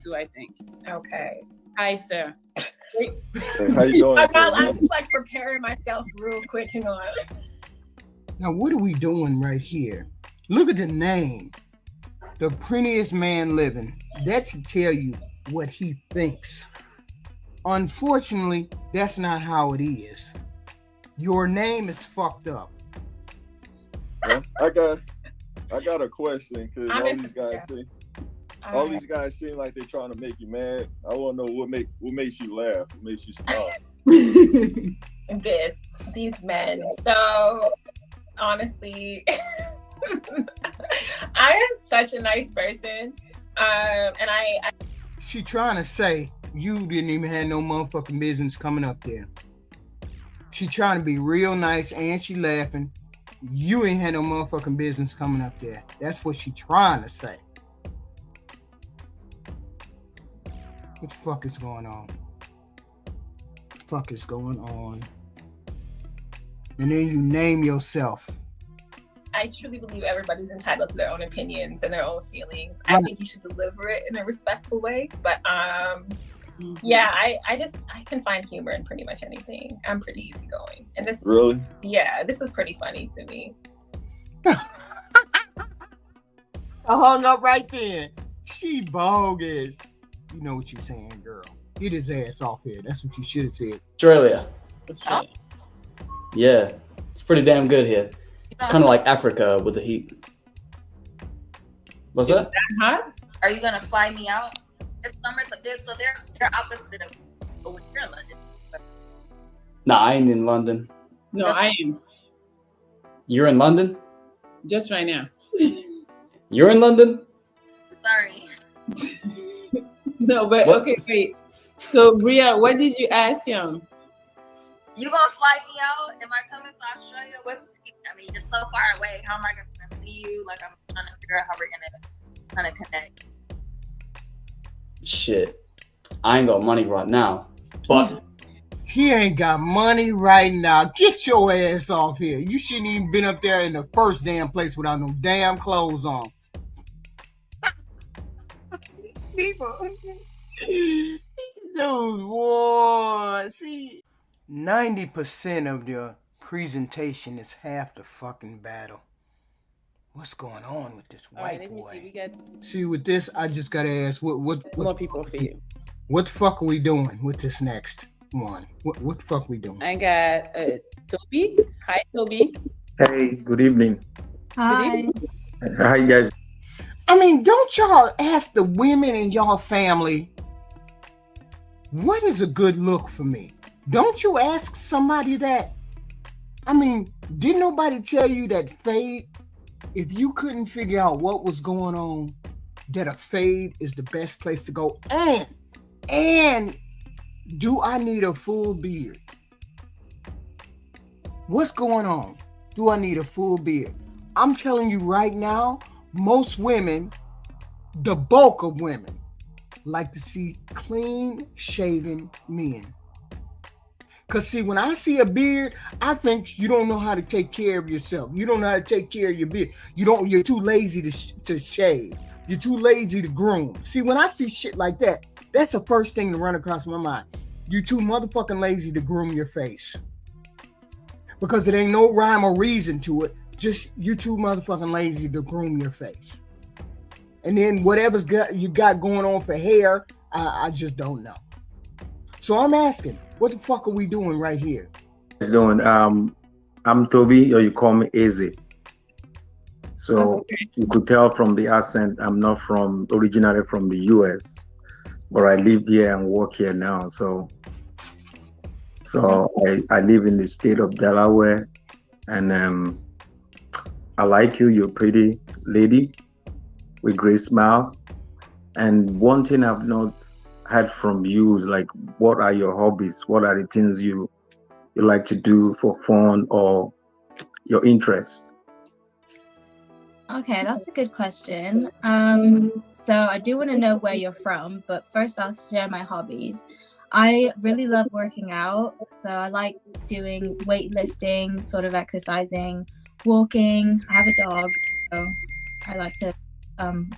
too, I think. Okay. Hi, sir. Hey, how you doing? I'm just like preparing myself real quick. Hang on. Now, what are we doing right here? Look at the name. The prettiest man living. That should tell you what he thinks. Unfortunately, that's not how it is. Your name is fucked up. Well, I got a question because all these guys seem like they're trying to make you mad. I want to know what makes you laugh, what makes you smile. These men. So honestly, I am such a nice person, and I. She trying to say you didn't even have no motherfucking business coming up there. She trying to be real nice and she laughing. You ain't had no motherfucking business coming up there. That's what she trying to say. What the fuck is going on? What the fuck is going on? And then you name yourself. I truly believe everybody's entitled to their own opinions and their own feelings. Right. I think you should deliver it in a respectful way. But yeah, I can find humor in pretty much anything. I'm pretty easygoing. And this is pretty funny to me. I hung up right then. She bogus. You know what you're saying, girl. Get his ass off here. That's what you should have said. Australia. Australia. Yeah, it's pretty damn good here. It's kind of like Africa with the heat. What's that? Hot? Are you gonna fly me out this summer? So they're opposite of what you're in London. Nah, I ain't in London. No, I am. You're in London? Just right now. You're in London? Sorry. No, but What? okay, wait. So, Bria, what did you ask him? You gonna fly me out? Am I coming to Australia? I mean, you're so far away. How am I gonna see you? Like, I'm trying to figure out how we're gonna kind of connect. Shit. I ain't got money right now. But He ain't got money right now. Get your ass off here. You shouldn't even been up there in the first damn place without no damn clothes on. People. Dudes, boy. See, 90% of the presentation is half the fucking battle. What's going on with this All right, white let me boy? see. We got See, with this, I just gotta ask, what more people for you. What the fuck are we doing with this next one? What the fuck we doing? I got Toby. Hi, Toby. Hey, good evening. Hi. How you guys? I mean, don't y'all ask the women in y'all family, what is a good look for me? Don't you ask somebody that? I mean, didn't nobody tell you that fade, if you couldn't figure out what was going on, that a fade is the best place to go? And do I need a full beard? What's going on? Do I need a full beard? I'm telling you right now, most women, the bulk of women, like to see clean shaven men. Because see, when I see a beard, I think you don't know how to take care of yourself. You don't know how to take care of your beard. You're too lazy to shave. You're too lazy to groom. See, when I see shit like that, that's the first thing to run across my mind. You're too motherfucking lazy to groom your face. Because it ain't no rhyme or reason to it. Just you too motherfucking lazy to groom your face. And then whatever's you got going on for hair, I just don't know. So I'm asking, what the fuck are we doing right here? Doing? I'm Toby, or you call me Eze. So you could tell from the accent, I'm not originally from the US, but I lived here and work here now. So I live in the state of Delaware, and I like you. You're a pretty lady with great smile. And one thing I've not heard from you is like, what are your hobbies? What are the things you like to do for fun or your interests? Okay, that's a good question. So I do want to know where you're from, but first I'll share my hobbies. I really love working out, so I like doing weightlifting, sort of exercising, walking. I have a dog, so I like to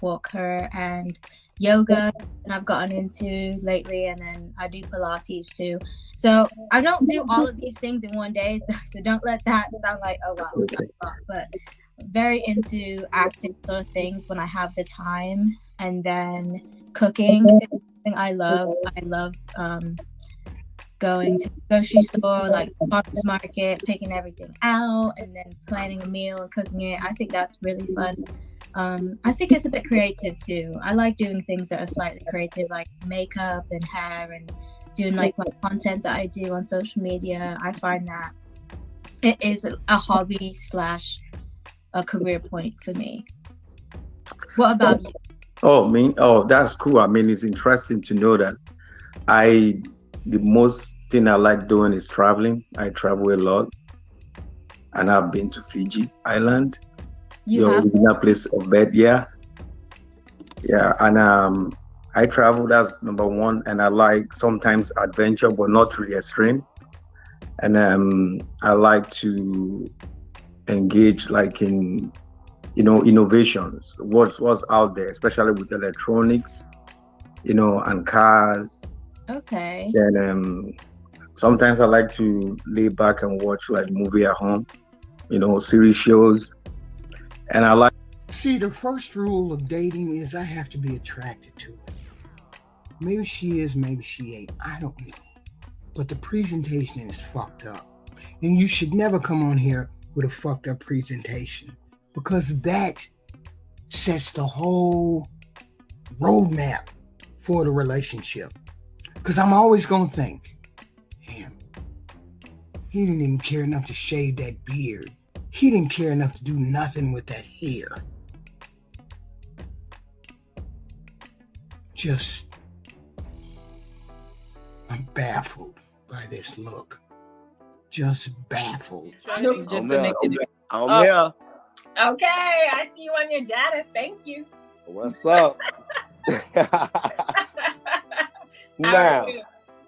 walk her and yoga and I've gotten into lately, and then I do Pilates too. So I don't do all of these things in one day, so don't let that sound like, oh wow, Okay. but very into active sort of things when I have the time. And then cooking is something I love. I love going to the grocery store, like farmers market, picking everything out, and then planning a meal and cooking it. I think that's really fun. I think it's a bit creative too. I like doing things that are slightly creative, like makeup and hair, and doing like content that I do on social media. I find that it is a hobby / a career point for me. What about you? Oh, that's cool. I mean, it's interesting to know that the most thing I like doing is traveling. I travel a lot, and I've been to Fiji Island, your original place of bed. Yeah, and I travel. That's number one, and I like sometimes adventure, but not really extreme. And I like to engage like in innovations. What's out there, especially with electronics, and cars. Okay. And sometimes I like to lay back and watch like movie at home, series shows. And I like. See, the first rule of dating is I have to be attracted to it. Maybe she is, maybe she ain't. I don't know. But the presentation is fucked up. And you should never come on here with a fucked up presentation, because that sets the whole roadmap for the relationship. Because I'm always going to think, damn, he didn't even care enough to shave that beard. He didn't care enough to do nothing with that hair. I'm baffled by this look. Just baffled. I'm here. Okay, I see you on your data. Thank you. What's up? Now,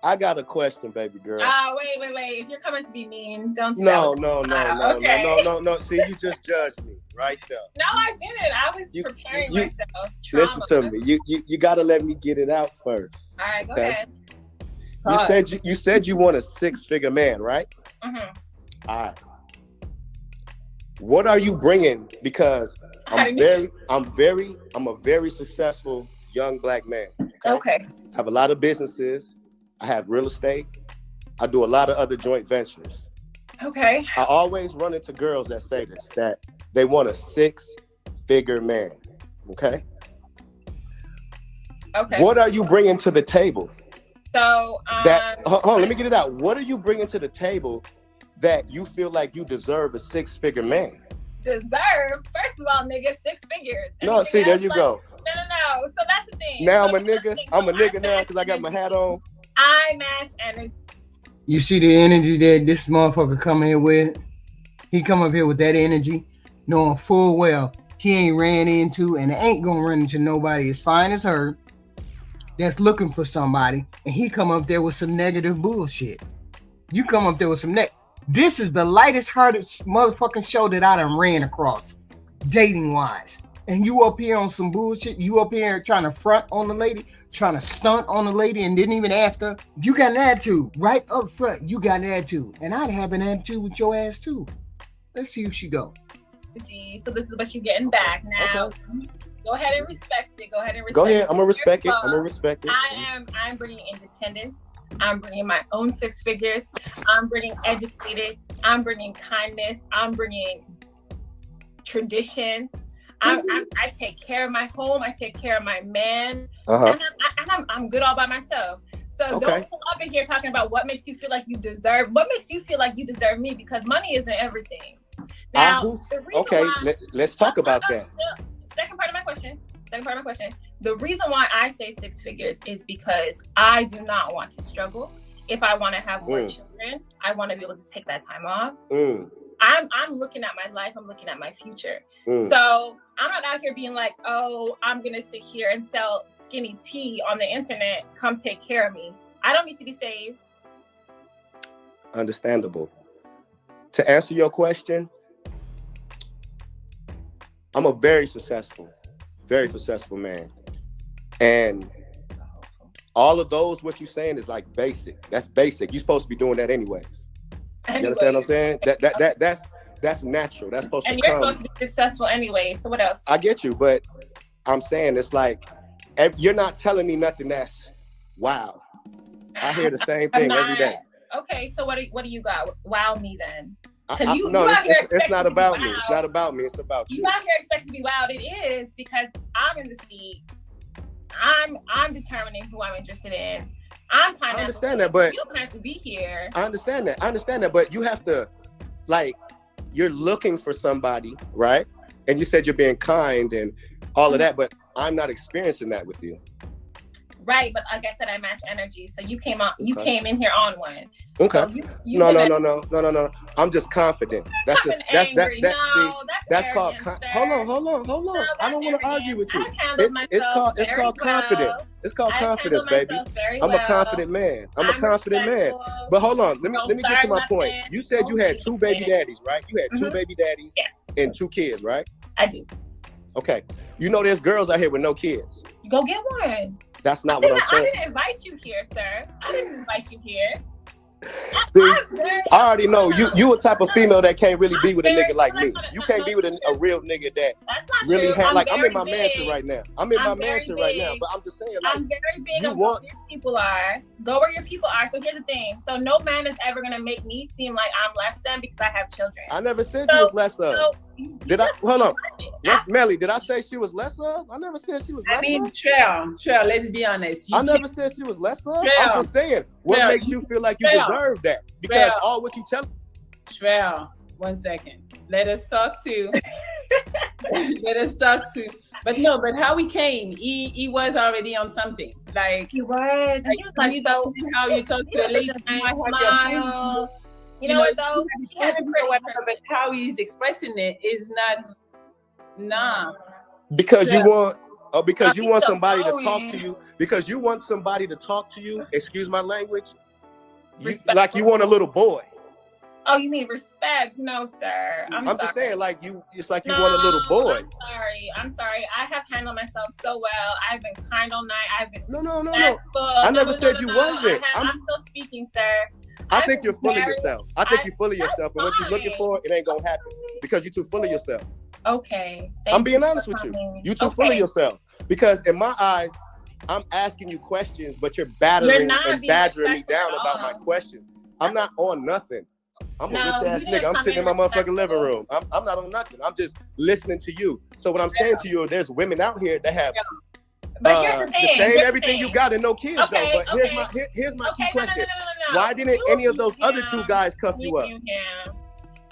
I got a question, baby girl. Wait. If you're coming to be mean, don't do No. See, you just judged me right there. No, I didn't. I was preparing myself. Listen to me. You got to let me get it out first. All right, go ahead. You said you want a 6-figure man, right? Mm-hmm. All right. What are you bringing? Because I'm a very successful young black man. Okay. I have a lot of businesses. I have real estate. I do a lot of other joint ventures. Okay. I always run into girls that say this, that they want a 6-figure man. Okay. What are you bringing to the table? So, hold on, let me get it out. What are you bringing to the table that you feel like you deserve a 6-figure man? Deserve? First of all, nigga, 6 figures. No, see, there you go. No. So that's the thing. Now I'm a nigga. I'm a nigga now because I got my hat on. I match energy. You see the energy that this motherfucker come here with? He come up here with that energy, knowing full well he ain't ran into and ain't gonna run into nobody as fine as her that's looking for somebody, and he come up there with some negative bullshit. You come up there with some This is the lightest hearted motherfucking show that I done ran across, dating wise. And you up here on some bullshit. You up here trying to front on the lady, trying to stunt on the lady, and didn't even ask her. You got an attitude right up front. You got an attitude, and I'd have an attitude with your ass too. Let's see if she go. So this is what you're getting back now. Okay. Go ahead and respect it. Go ahead. I'm gonna respect it. I'm bringing independence. I'm bringing my own 6 figures. I'm bringing educated. I'm bringing kindness. I'm bringing tradition. I take care of my home. I take care of my man. And I'm good all by myself. So don't come up in here talking about what makes you feel like you deserve. What makes you feel like you deserve me? Because money isn't everything. Now, let's talk about that. Second part of my question. The reason why I say 6 figures is because I do not want to struggle. If I want to have more children, I want to be able to take that time off. I'm looking at my life. I'm looking at my future. So I'm not out here being like, oh, I'm going to sit here and sell skinny tea on the internet. Come take care of me. I don't need to be saved. Understandable. To answer your question, I'm a very successful man. And all of those, what you're saying is like basic. That's basic. You're supposed to be doing that anyways. You understand what I'm saying? That's natural. That's supposed and to you're come. supposed to be successful anyway. So what else? I get you, but I'm saying it's like you're not telling me nothing that's wow. I hear the same thing every day. Okay, so what do you got? Wow me then. No, it's not about me. It's not about me. It's about you. You out here expect to be wowed. It is because I'm in the seat. I'm determining who I'm interested in. I understand that, but you don't have to be here. I understand that, but you have to, like, you're looking for somebody, right? And you said you're being kind and all of that, but I'm not experiencing that with you. Right, but like I said, I match energy. So you came in here on one. Okay. So you No. I'm just confident. That's just that's called. Hold on. No, I don't want to argue with you. It's called confidence. It's called confidence, baby. I'm a confident man. I'm a confident man. But hold on, let me get to my point. You said you had 2 baby daddies, right? You had 2 baby daddies and 2 kids, right? I do. Okay. You know there's girls out here with no kids. Go get one. That's not what I'm saying. I didn't invite you here, sir. I didn't invite you here. See, I already know you a type of female that can't really be with a nigga like me. You can't be with a real nigga that really had like I'm in my mansion right now. I'm in my mansion right now, but I'm just saying like I'm very big on where your people are. Go where your people are. So here's the thing. So no man is ever gonna make me seem like I'm less than because I have children. I never said you was less of. Did I? Hold on. Melly, did I say she was less of? I never said she was less of. I mean, Trell, let's be honest. I never said she was less of. I'm just saying, what makes you feel like you deserve that? Because all what you tell. Trell, 1 second. Let us talk to. But how he came, he was already on something. Like he was. Like, he was like so. How you talk to a lady, smile. You know what though? He has but how he's expressing it is not. Because you want, because you want somebody to talk to you. Because you want somebody to talk to you. Excuse my language. Like you want a little boy. Oh, you mean respect? No, sir. I'm sorry. Just saying, like it's like you want a little boy. I'm sorry. I have handled myself so well. I've been kind all night. I've been No. I never said you wasn't. I'm still speaking, sir. I think you're full of yourself. I think you're full of yourself, and what you're looking for, it ain't gonna happen because you're too full of yourself. Okay. I'm being honest with you. You're too full of yourself because in my eyes, I'm asking you questions, but you're battering and badgering me down about my questions. I'm not on nothing. I'm a rich ass nigga. I'm sitting in my motherfucking living room. I'm not on nothing. I'm just listening to you. So what I'm saying to you, there's women out here that have the same everything you got and no kids though. But here's my key question. No. Why didn't any of those other 2 guys cuff you up?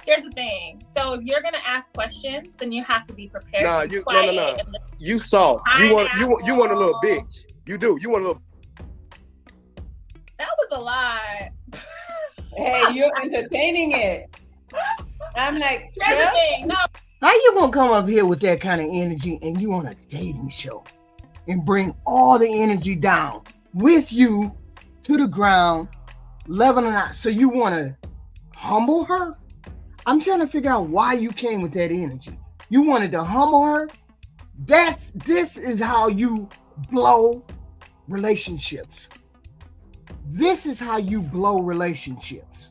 Here's the thing. So if you're gonna ask questions, then you have to be prepared. No. You soft. You want a little bitch. You do. You want a little. That was a lot. Hey, you're entertaining it. I'm like, no. How you gonna come up here with that kind of energy and you on a dating show and bring all the energy down with you to the ground, leveling out? So you want to humble her? I'm trying to figure out why you came with that energy. You wanted to humble her? This is how you blow relationships. This is how you blow relationships.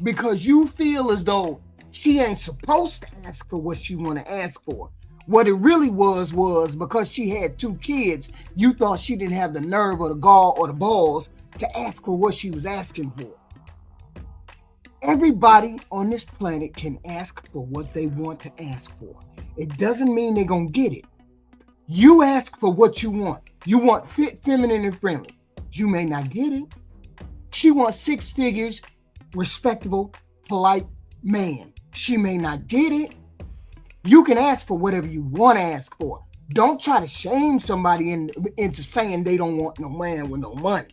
Because you feel as though she ain't supposed to ask for what she want to ask for. What it really was because she had 2 kids, you thought she didn't have the nerve or the gall or the balls to ask for what she was asking for. Everybody on this planet can ask for what they want to ask for. It doesn't mean they're going to get it. You ask for what you want. You want fit, feminine, and friendly. You may not get it. She wants 6 figures, respectable, polite man. She may not get it. You can ask for whatever you want to ask for. Don't try to shame somebody into saying they don't want no man with no money.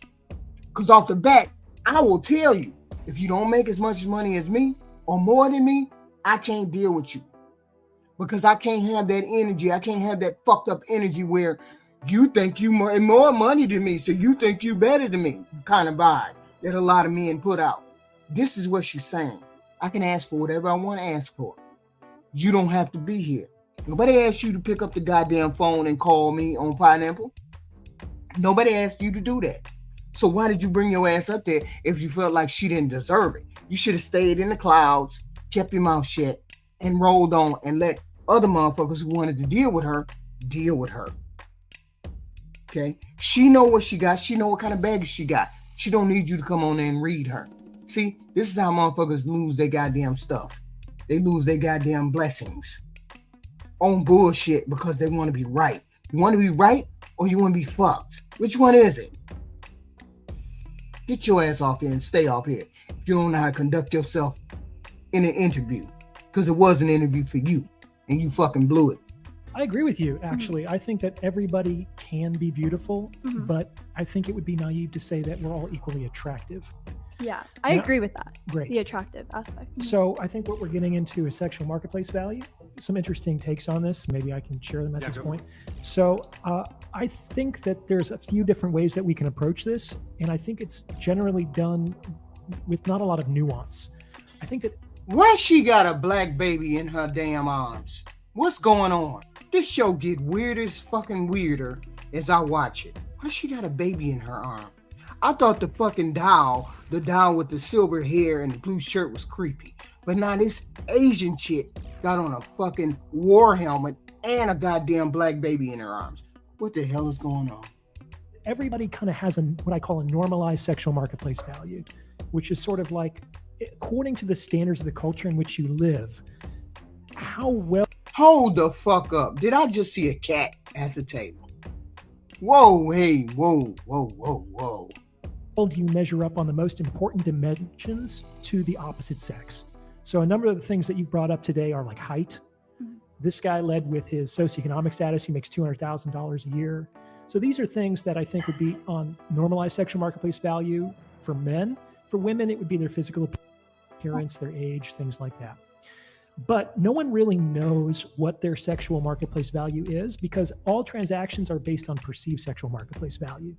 Because off the bat, I will tell you, if you don't make as much money as me or more than me, I can't deal with you. Because I can't have that energy. I can't have that fucked up energy where you think you more money than me, so you think you better than me kind of vibe that a lot of men put out. This is what she's saying. I can ask for whatever I want to ask for. You don't have to be here. Nobody asked you to pick up the goddamn phone and call me on Pineapple. Nobody asked you to do that. So why did you bring your ass up there if you felt like she didn't deserve it? You should have stayed in the clouds, kept your mouth shut, and rolled on and let other motherfuckers who wanted to deal with her, deal with her. Okay? She know what she got. She know what kind of baggage she got. She don't need you to come on there and read her. See, this is how motherfuckers lose their goddamn stuff. They lose their goddamn blessings on bullshit because they want to be right. You want to be right or you want to be fucked? Which one is it? Get your ass off here and stay off here if you don't know how to conduct yourself in an interview, because it was an interview for you and you fucking blew it. I agree with you, actually. I think that everybody can be beautiful, but I think it would be naive to say that we're all equally attractive. Yeah, I agree with that. Great. The attractive aspect. So I think what we're getting into is sexual marketplace value. Some interesting takes on this. Maybe I can share them at this point. So I think that there's a few different ways that we can approach this, and I think it's generally done with not a lot of nuance. I think that... Why she got a black baby in her damn arms? What's going on? This show get weirder as I watch it. Why she got a baby in her arm? I thought the fucking doll with the silver hair and the blue shirt was creepy. But now this Asian chick got on a fucking war helmet and a goddamn black baby in her arms. What the hell is going on? Everybody kind of has what I call a normalized sexual marketplace value, which is sort of like, according to the standards of the culture in which you live, how well... Hold the fuck up. Did I just see a cat at the table? Whoa, hey, whoa. Do you measure up on the most important dimensions to the opposite sex? So a number of the things that you've brought up today are like height. This guy led with his socioeconomic status. He makes $200,000 a year. So these are things that I think would be on normalized sexual marketplace value for men. For women, it would be their physical appearance, their age, things like that. But no one really knows what their sexual marketplace value is because all transactions are based on perceived sexual marketplace value.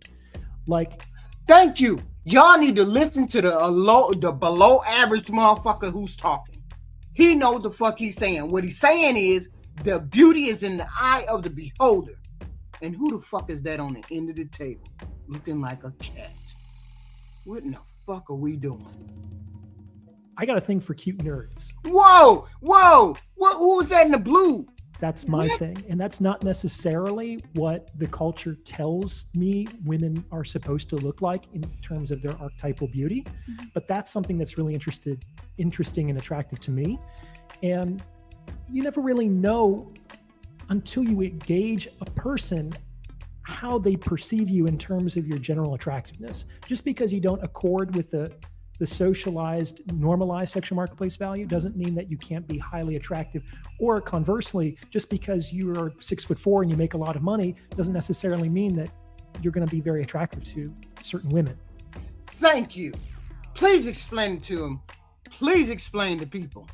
Like, thank you. Y'all need to listen to the below average motherfucker who's talking. He knows the fuck he's saying. What he's saying is the beauty is in the eye of the beholder. And who the fuck is that on the end of the table looking like a cat? What in the fuck are we doing? I got a thing for cute nerds. Whoa. Who was that in the blue? That's my thing. And that's not necessarily what the culture tells me women are supposed to look like in terms of their archetypal beauty. But that's something that's really interesting and attractive to me. And you never really know until you engage a person how they perceive you in terms of your general attractiveness. Just because you don't accord with the socialized, normalized sexual marketplace value doesn't mean that you can't be highly attractive. Or conversely, just because you are 6'4" and you make a lot of money doesn't necessarily mean that you're going to be very attractive to certain women. Thank you. Please explain it to them. Please explain to people.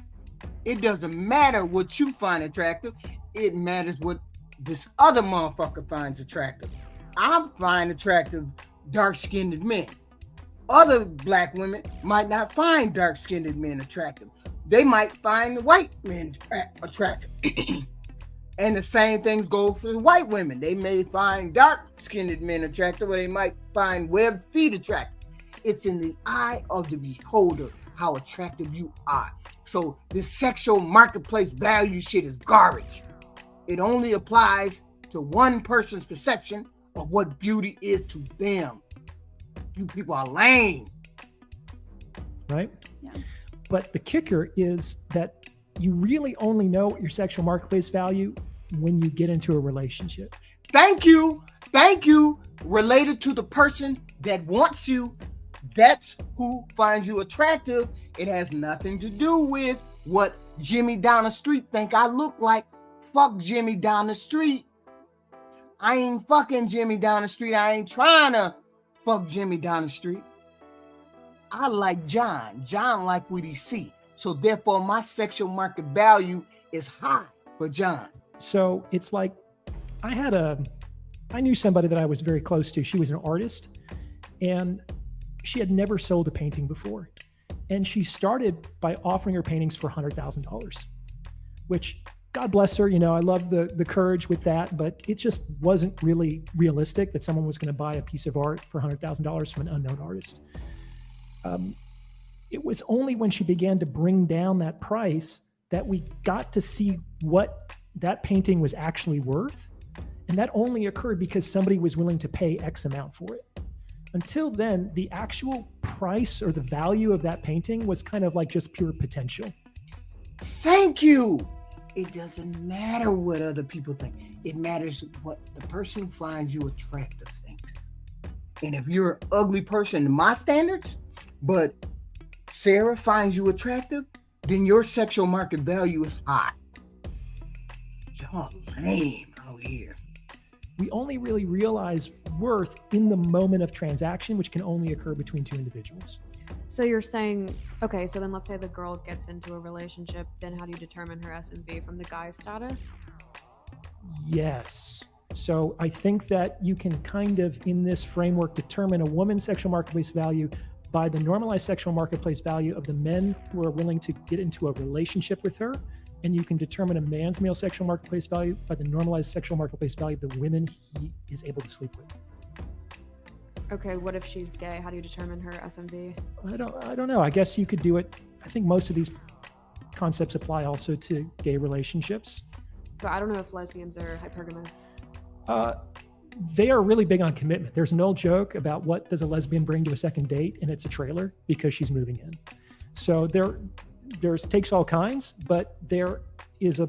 It doesn't matter what you find attractive. It matters what this other motherfucker finds attractive. I find attractive dark-skinned men. Other black women might not find dark-skinned men attractive. They might find white men attractive. And the same things go for white women. They may find dark-skinned men attractive, or they might find webbed feet attractive. It's in the eye of the beholder how attractive you are. So this sexual marketplace value shit is garbage. It only applies to one person's perception of what beauty is to them. You people are lame. Right? Yeah. But the kicker is that you really only know your sexual marketplace value when you get into a relationship. Thank you. Related to the person that wants you, that's who finds you attractive. It has nothing to do with what Jimmy down the street think I look like. Fuck Jimmy down the street. I ain't fucking Jimmy down the street. I ain't trying to fuck Jimmy down the street. I like John. John like what he see. So therefore my sexual market value is high for John. So it's like I knew somebody that I was very close to. She was an artist and she had never sold a painting before. And she started by offering her paintings for $100,000, which God bless her. You know, I love the courage with that, but it just wasn't really realistic that someone was going to buy a piece of art for $100,000 from an unknown artist. It was only when she began to bring down that price that we got to see what that painting was actually worth. And that only occurred because somebody was willing to pay X amount for it. Until then, the actual price or the value of that painting was kind of like just pure potential. Thank you. It doesn't matter what other people think. It matters what the person who finds you attractive thinks. And if you're an ugly person in my standards, but Sarah finds you attractive, then your sexual market value is high. Y'all lame out here. We only really realize worth in the moment of transaction, which can only occur between two individuals. So you're saying, okay, so then let's say the girl gets into a relationship, then how do you determine her SMV from the guy's status? Yes. So I think that you can kind of, in this framework, determine a woman's sexual marketplace value by the normalized sexual marketplace value of the men who are willing to get into a relationship with her. And you can determine a man's male sexual marketplace value by the normalized sexual marketplace value of the women he is able to sleep with. Okay, what if she's gay? How do you determine her SMV? I don't know. I guess you could do it. I think most of these concepts apply also to gay relationships. But I don't know if lesbians are hypergamous. They are really big on commitment. There's an old joke about what does a lesbian bring to a second date, and it's a trailer because she's moving in. So there's takes all kinds, but there is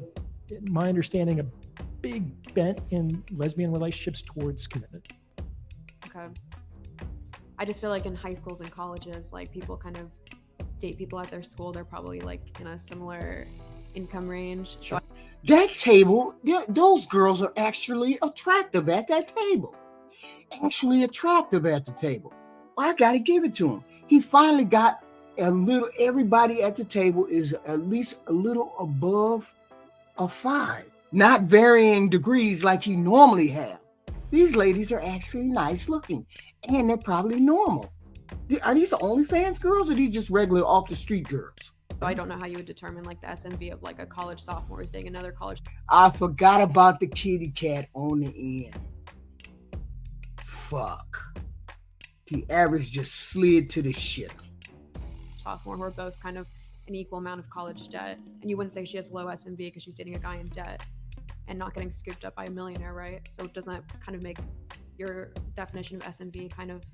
my understanding, a big bent in lesbian relationships towards commitment. Okay. I just feel like in high schools and colleges, like people kind of date people at their school. They're probably like in a similar income range. Sure. That table, those girls are actually attractive at that table. Actually attractive at the table. I got to give it to him. He finally got everybody at the table is at least a little above a 5. Not varying degrees like he normally have. These ladies are actually nice looking, and they're probably normal. Are these OnlyFans girls, or are these just regular off the street girls? I don't know how you would determine like the SMV of like a college sophomore is dating another college. I forgot about the kitty cat on the end. Fuck. The average just slid to the shit. Sophomore who are both kind of an equal amount of college debt, and you wouldn't say she has low SMV because she's dating a guy in debt and not getting scooped up by a millionaire, right? So doesn't that kind of make your definition of SMV kind of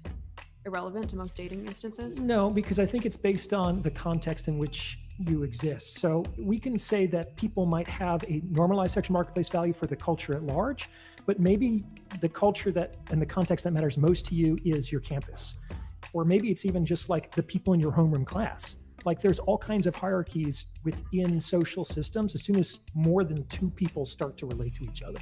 irrelevant to most dating instances? No, because I think it's based on the context in which you exist. So we can say that people might have a normalized sexual marketplace value for the culture at large, but maybe the culture that and the context that matters most to you is your campus. Or maybe it's even just like the people in your homeroom class. Like there's all kinds of hierarchies within social systems as soon as more than 2 people start to relate to each other.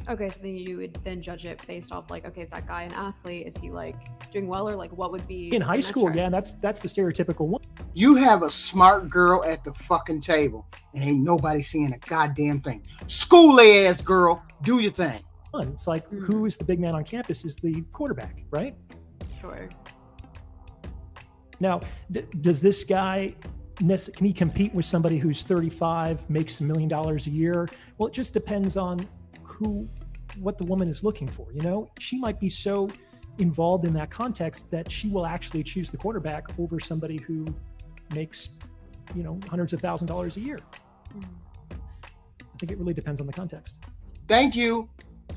Okay, so then you would then judge it based off like, okay, is that guy an athlete? Is he like doing well, or like what would be in high school? Yeah, that's the stereotypical one. You have a smart girl at the fucking table, and ain't nobody seeing a goddamn thing. School ass girl, do your thing. It's like who is the big man on campus is the quarterback, right? Sure. Now, does this guy, can he compete with somebody who's 35, makes $1 million a year? Well, it just depends on what the woman is looking for. You know, she might be so involved in that context that she will actually choose the quarterback over somebody who makes, hundreds of $1,000s a year. I think it really depends on the context. Thank you.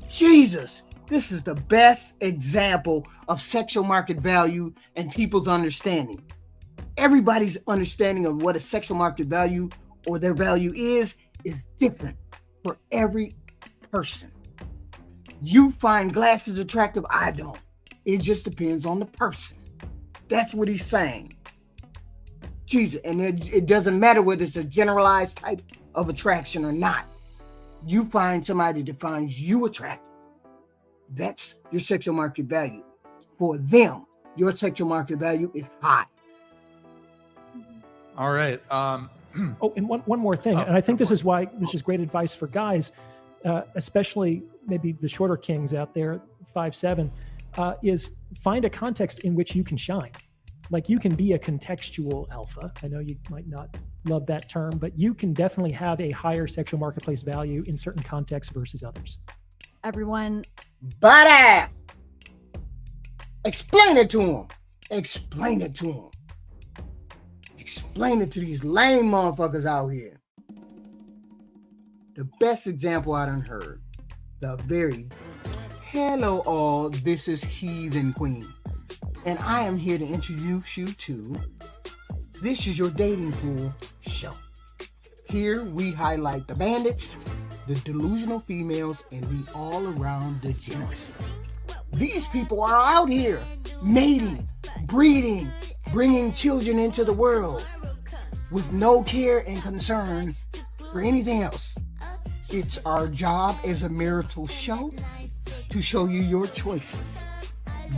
Jesus. This is the best example of sexual market value and people's understanding. Everybody's understanding of what a sexual market value or their value is different for every person. You find glasses attractive, I don't. It just depends on the person. That's what he's saying. Jesus, and it doesn't matter whether it's a generalized type of attraction or not. You find somebody that finds you attractive. That's your sexual market value. For them, your sexual market value is high. All right. And one more thing, and I think this is why this is great advice for guys, especially maybe the shorter kings out there, 5'7", is find a context in which you can shine. Like you can be a contextual alpha. I know you might not love that term, but you can definitely have a higher sexual marketplace value in certain contexts versus others. Everyone. But explain it to him. Explain it to him. Explain it to these lame motherfuckers out here. The best example I done heard. The very hello all, this is Heathen Queen. And I am here to introduce you to This Is Your Dating Pool show. Here we highlight the bandits, the delusional females, and the all-around degeneracy. These people are out here mating, breeding, bringing children into the world with no care and concern for anything else. It's our job as a marital show to show you your choices.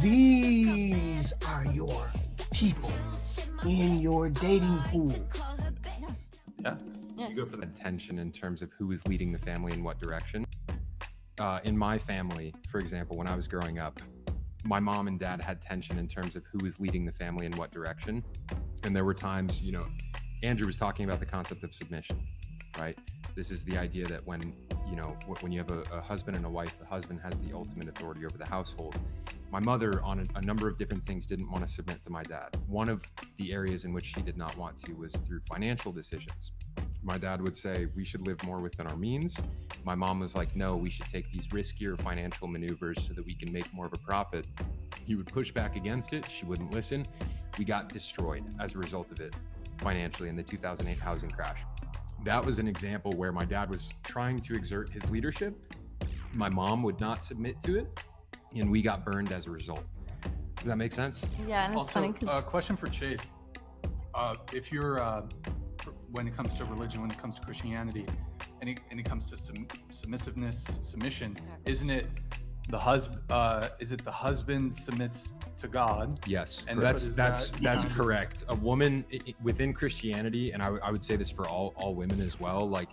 These are your people in your dating pool. Yeah. Yes. You go for the tension in terms of who is leading the family in what direction. In my family, for example, when I was growing up, my mom and dad had tension in terms of who was leading the family in what direction. And there were times, you know, Andrew was talking about the concept of submission, right? This is the idea that when you have a husband and a wife, the husband has the ultimate authority over the household. My mother, on a number of different things, didn't want to submit to my dad. One of the areas in which she did not want to was through financial decisions. My dad would say, we should live more within our means. My mom was like, no, we should take these riskier financial maneuvers so that we can make more of a profit. He would push back against it. She wouldn't listen. We got destroyed as a result of it financially in the 2008 housing crash. That was an example where my dad was trying to exert his leadership. My mom would not submit to it, and we got burned as a result. Does that make sense? Yeah, and it's Also, funny because question for Chase. If you're, when it comes to religion, when it comes to Christianity, and it comes to submissiveness, submission, isn't it the husband? Is it the husband submits to God? Yes, and that's correct. A woman within Christianity, and I would say this for all women as well. Like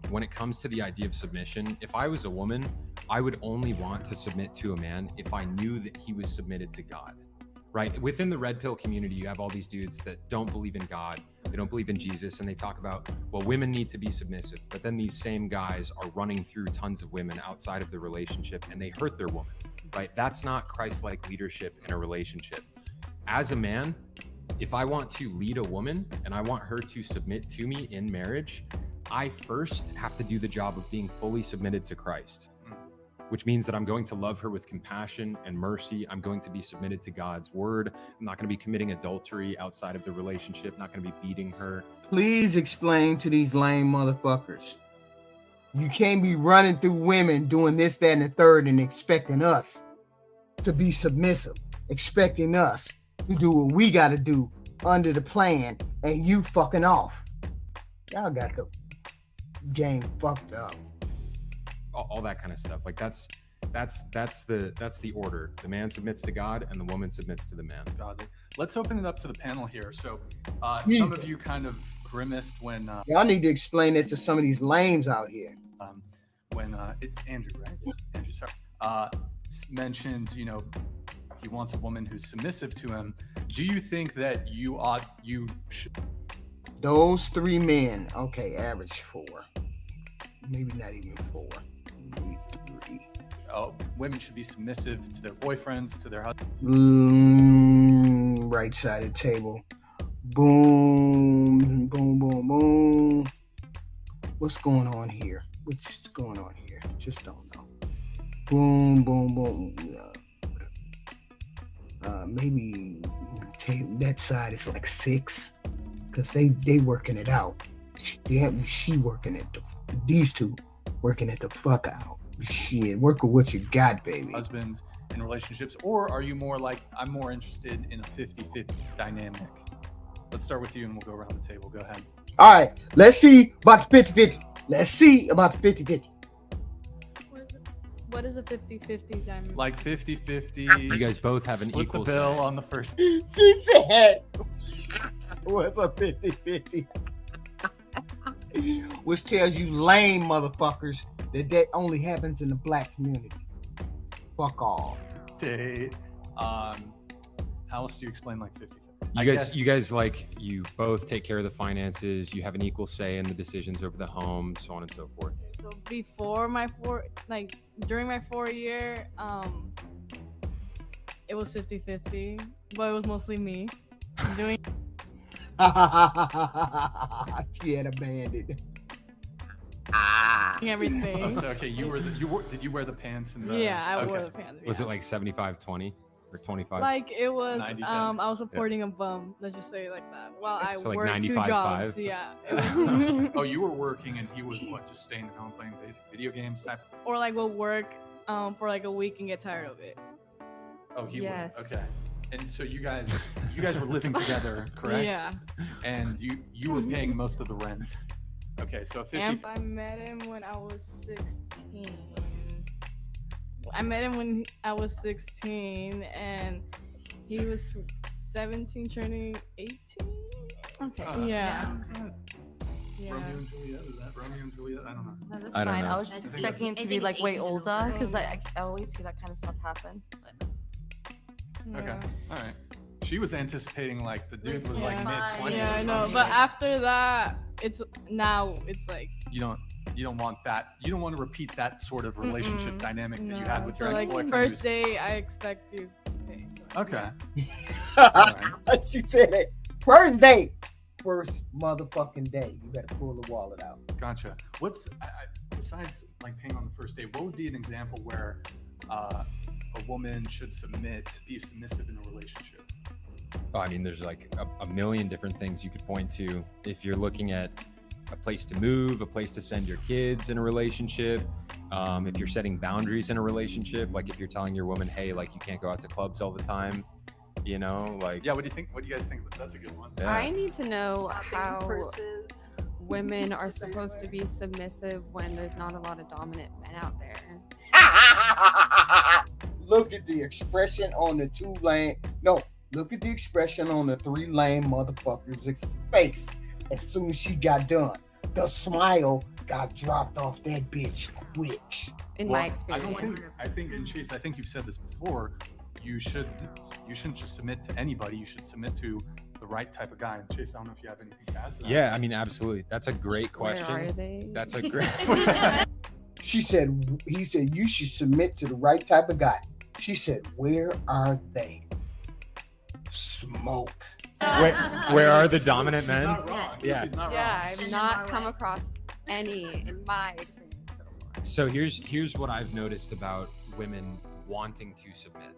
when it comes to the idea of submission, if I was a woman, I would only want to submit to a man if I knew that he was submitted to God. Right? Within the red pill community, you have all these dudes that don't believe in God, they don't believe in Jesus, and they talk about, well, women need to be submissive. But then these same guys are running through tons of women outside of the relationship and they hurt their woman, right? That's not Christ-like leadership in a relationship. As a man, if I want to lead a woman and I want her to submit to me in marriage, I first have to do the job of being fully submitted to Christ, which means that I'm going to love her with compassion and mercy. I'm going to be submitted to God's word. I'm not going to be committing adultery outside of the relationship, not going to be beating her. Please explain to these lame motherfuckers. You can't be running through women doing this, that, and the third and expecting us to be submissive, expecting us to do what we got to do under the plan, and you fucking off. Y'all got the game fucked up. All that kind of stuff. Like that's the order. The man submits to God and the woman submits to the man. Got it. Let's open it up to the panel here. So some of you kind of grimaced when y'all need to explain it to some of these lames out here. When it's Andrew, right? Yeah. Andrew, sorry. Mentioned, you know, he wants a woman who's submissive to him. Do you think that you should? Those three men, okay, average 4. Maybe not even 4. Maybe 3. Oh, women should be submissive to their boyfriends, to their husbands. Right side of the table. Boom, boom, boom, boom. What's going on here? What's going on here? Just don't know. Boom, boom, boom. Maybe that side is like 6, because they working it out. She working it. These two working it the fuck out. Shit, work with what you got, baby. Husbands in relationships, or are you more like, I'm more interested in a 50-50 dynamic? Let's start with you and we'll go around the table. Go ahead. All right, let's see about the 50-50. Let's see about the 50-50. What is a 50-50 dynamic? Like 50-50. You guys both have an split equal the bill say. On the first. She said, what's a 50-50? Which tells you lame motherfuckers that only happens in the black community. Fuck all. How else do you explain like 50-50? You guys like, you both take care of the finances. You have an equal say in the decisions over the home, so on and so forth. So before my during my 4-year, it was 50-50, but it was mostly me doing. She had abandoned. Everything. Oh, so okay, did you wear the pants and the? Yeah, I wore the pants. Was it like 75-20 or 25? Like it was, 90-10. I was supporting a bum. Let's just say it like that. While I So like worked 2 95-5? jobs. Yeah. Oh, you were working and he was what? Just staying at home playing video games type. Or like we'll work for like a week and get tired of it. Oh, he Yes. would. Okay. And so you guys were living together, correct? Yeah. And you were paying most of the rent. Okay, so 50. And I met him when I was 16. I met him when I was 16, and he was 17, turning 18. Okay. Yeah. Romeo and Juliet? Is that Romeo and Juliet? I don't know. No, that's I don't fine. know. I was just expecting it to be like way older because I always see that kind of stuff happen. But Okay. All right. She was anticipating like the dude was like mid-20s. Yeah, I know. But after that, it's like you don't want that. You don't want to repeat that sort of relationship dynamic that you had with your like ex-boyfriend. first day, I expect you to pay. So. Okay. She said it. First day. First motherfucking day. You better pull the wallet out. Gotcha. What's besides like paying on the first day? What would be an example where a woman should be submissive in a relationship? Oh, I mean, there's like a million different things you could point to. If you're looking at a place to move, a place to send your kids in a relationship, if you're setting boundaries in a relationship, like if you're telling your woman, hey, like you can't go out to clubs all the time, you know, like. Yeah, what do you think? What do you guys think? That's a good one. Yeah. I need to know how women are supposed to be submissive when there's not a lot of dominant men out there. Look at the expression on the 2-lane. No, look at the expression on the 3-lane motherfucker's face as soon as she got done. The smile got dropped off that bitch quick. In my experience. I think, and Chase, I think you've said this before. You shouldn't just submit to anybody. You should submit to the right type of guy. And Chase, I don't know if you have anything to add to that. Yeah, I mean, absolutely. That's a great question. Where are they? That's a great. He said, you should submit to the right type of guy. She said, where are they? Smoke. Where are the dominant men? Yeah. She's not wrong. I've not come across any in my experience so far. So here's what I've noticed about women wanting to submit.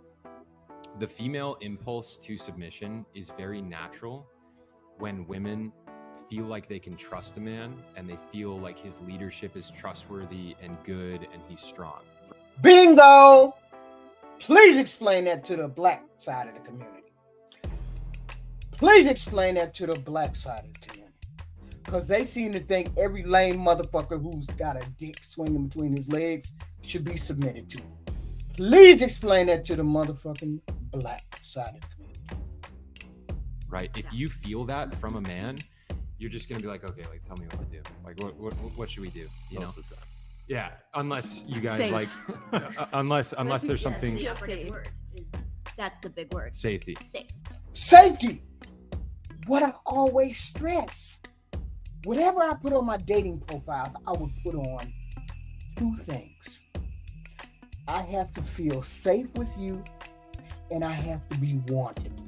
The female impulse to submission is very natural when women feel like they can trust a man and they feel like his leadership is trustworthy and good and he's strong. Bingo! Please explain that to the black side of the community. Please explain that to the black side of the community. Because they seem to think every lame motherfucker who's got a dick swinging between his legs should be submitted to. Please explain that to the motherfucking black side of the community. Right? If you feel that from a man, you're just gonna be like, okay, like tell me what to do. Like what should we do? You Most know? of the time. Yeah, unless you guys Safe. like, unless there's something. The operative word is, that's the big word. Safety. Safe. Safety. What I always stress. Whatever I put on my dating profiles, I would put on 2 things. I have to feel safe with you, and I have to be wanted.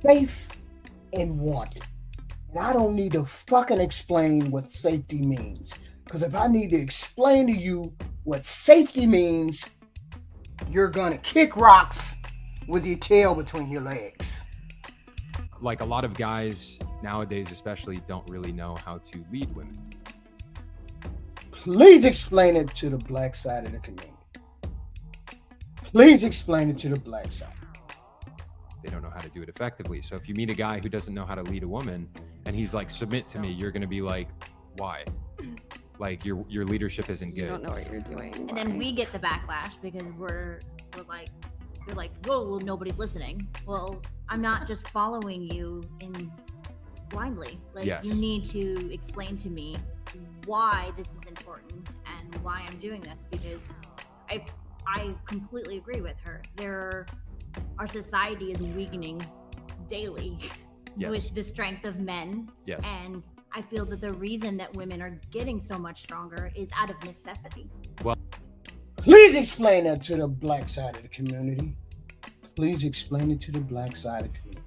Safe and wanted. And I don't need to fucking explain what safety means. Because if I need to explain to you what safety means, you're gonna kick rocks with your tail between your legs. Like a lot of guys nowadays, especially, don't really know how to lead women. Please explain it to the black side of the community. Please explain it to the black side. They don't know how to do it effectively. So if you meet a guy who doesn't know how to lead a woman and he's like, submit to me, you're going to be like, why? Like your leadership isn't good. You don't know what you're doing. And then we get the backlash because we're like, they're like, whoa, well, nobody's listening. Well, I'm not just following you in blindly. Like, Yes. you need to explain to me why this is important and why I'm doing this, because I completely agree with her. Our society is weakening daily Yes. with the strength of men. Yes. And I feel that the reason that women are getting so much stronger is out of necessity. Well, please explain that to the black side of the community. Please explain it to the black side of the community.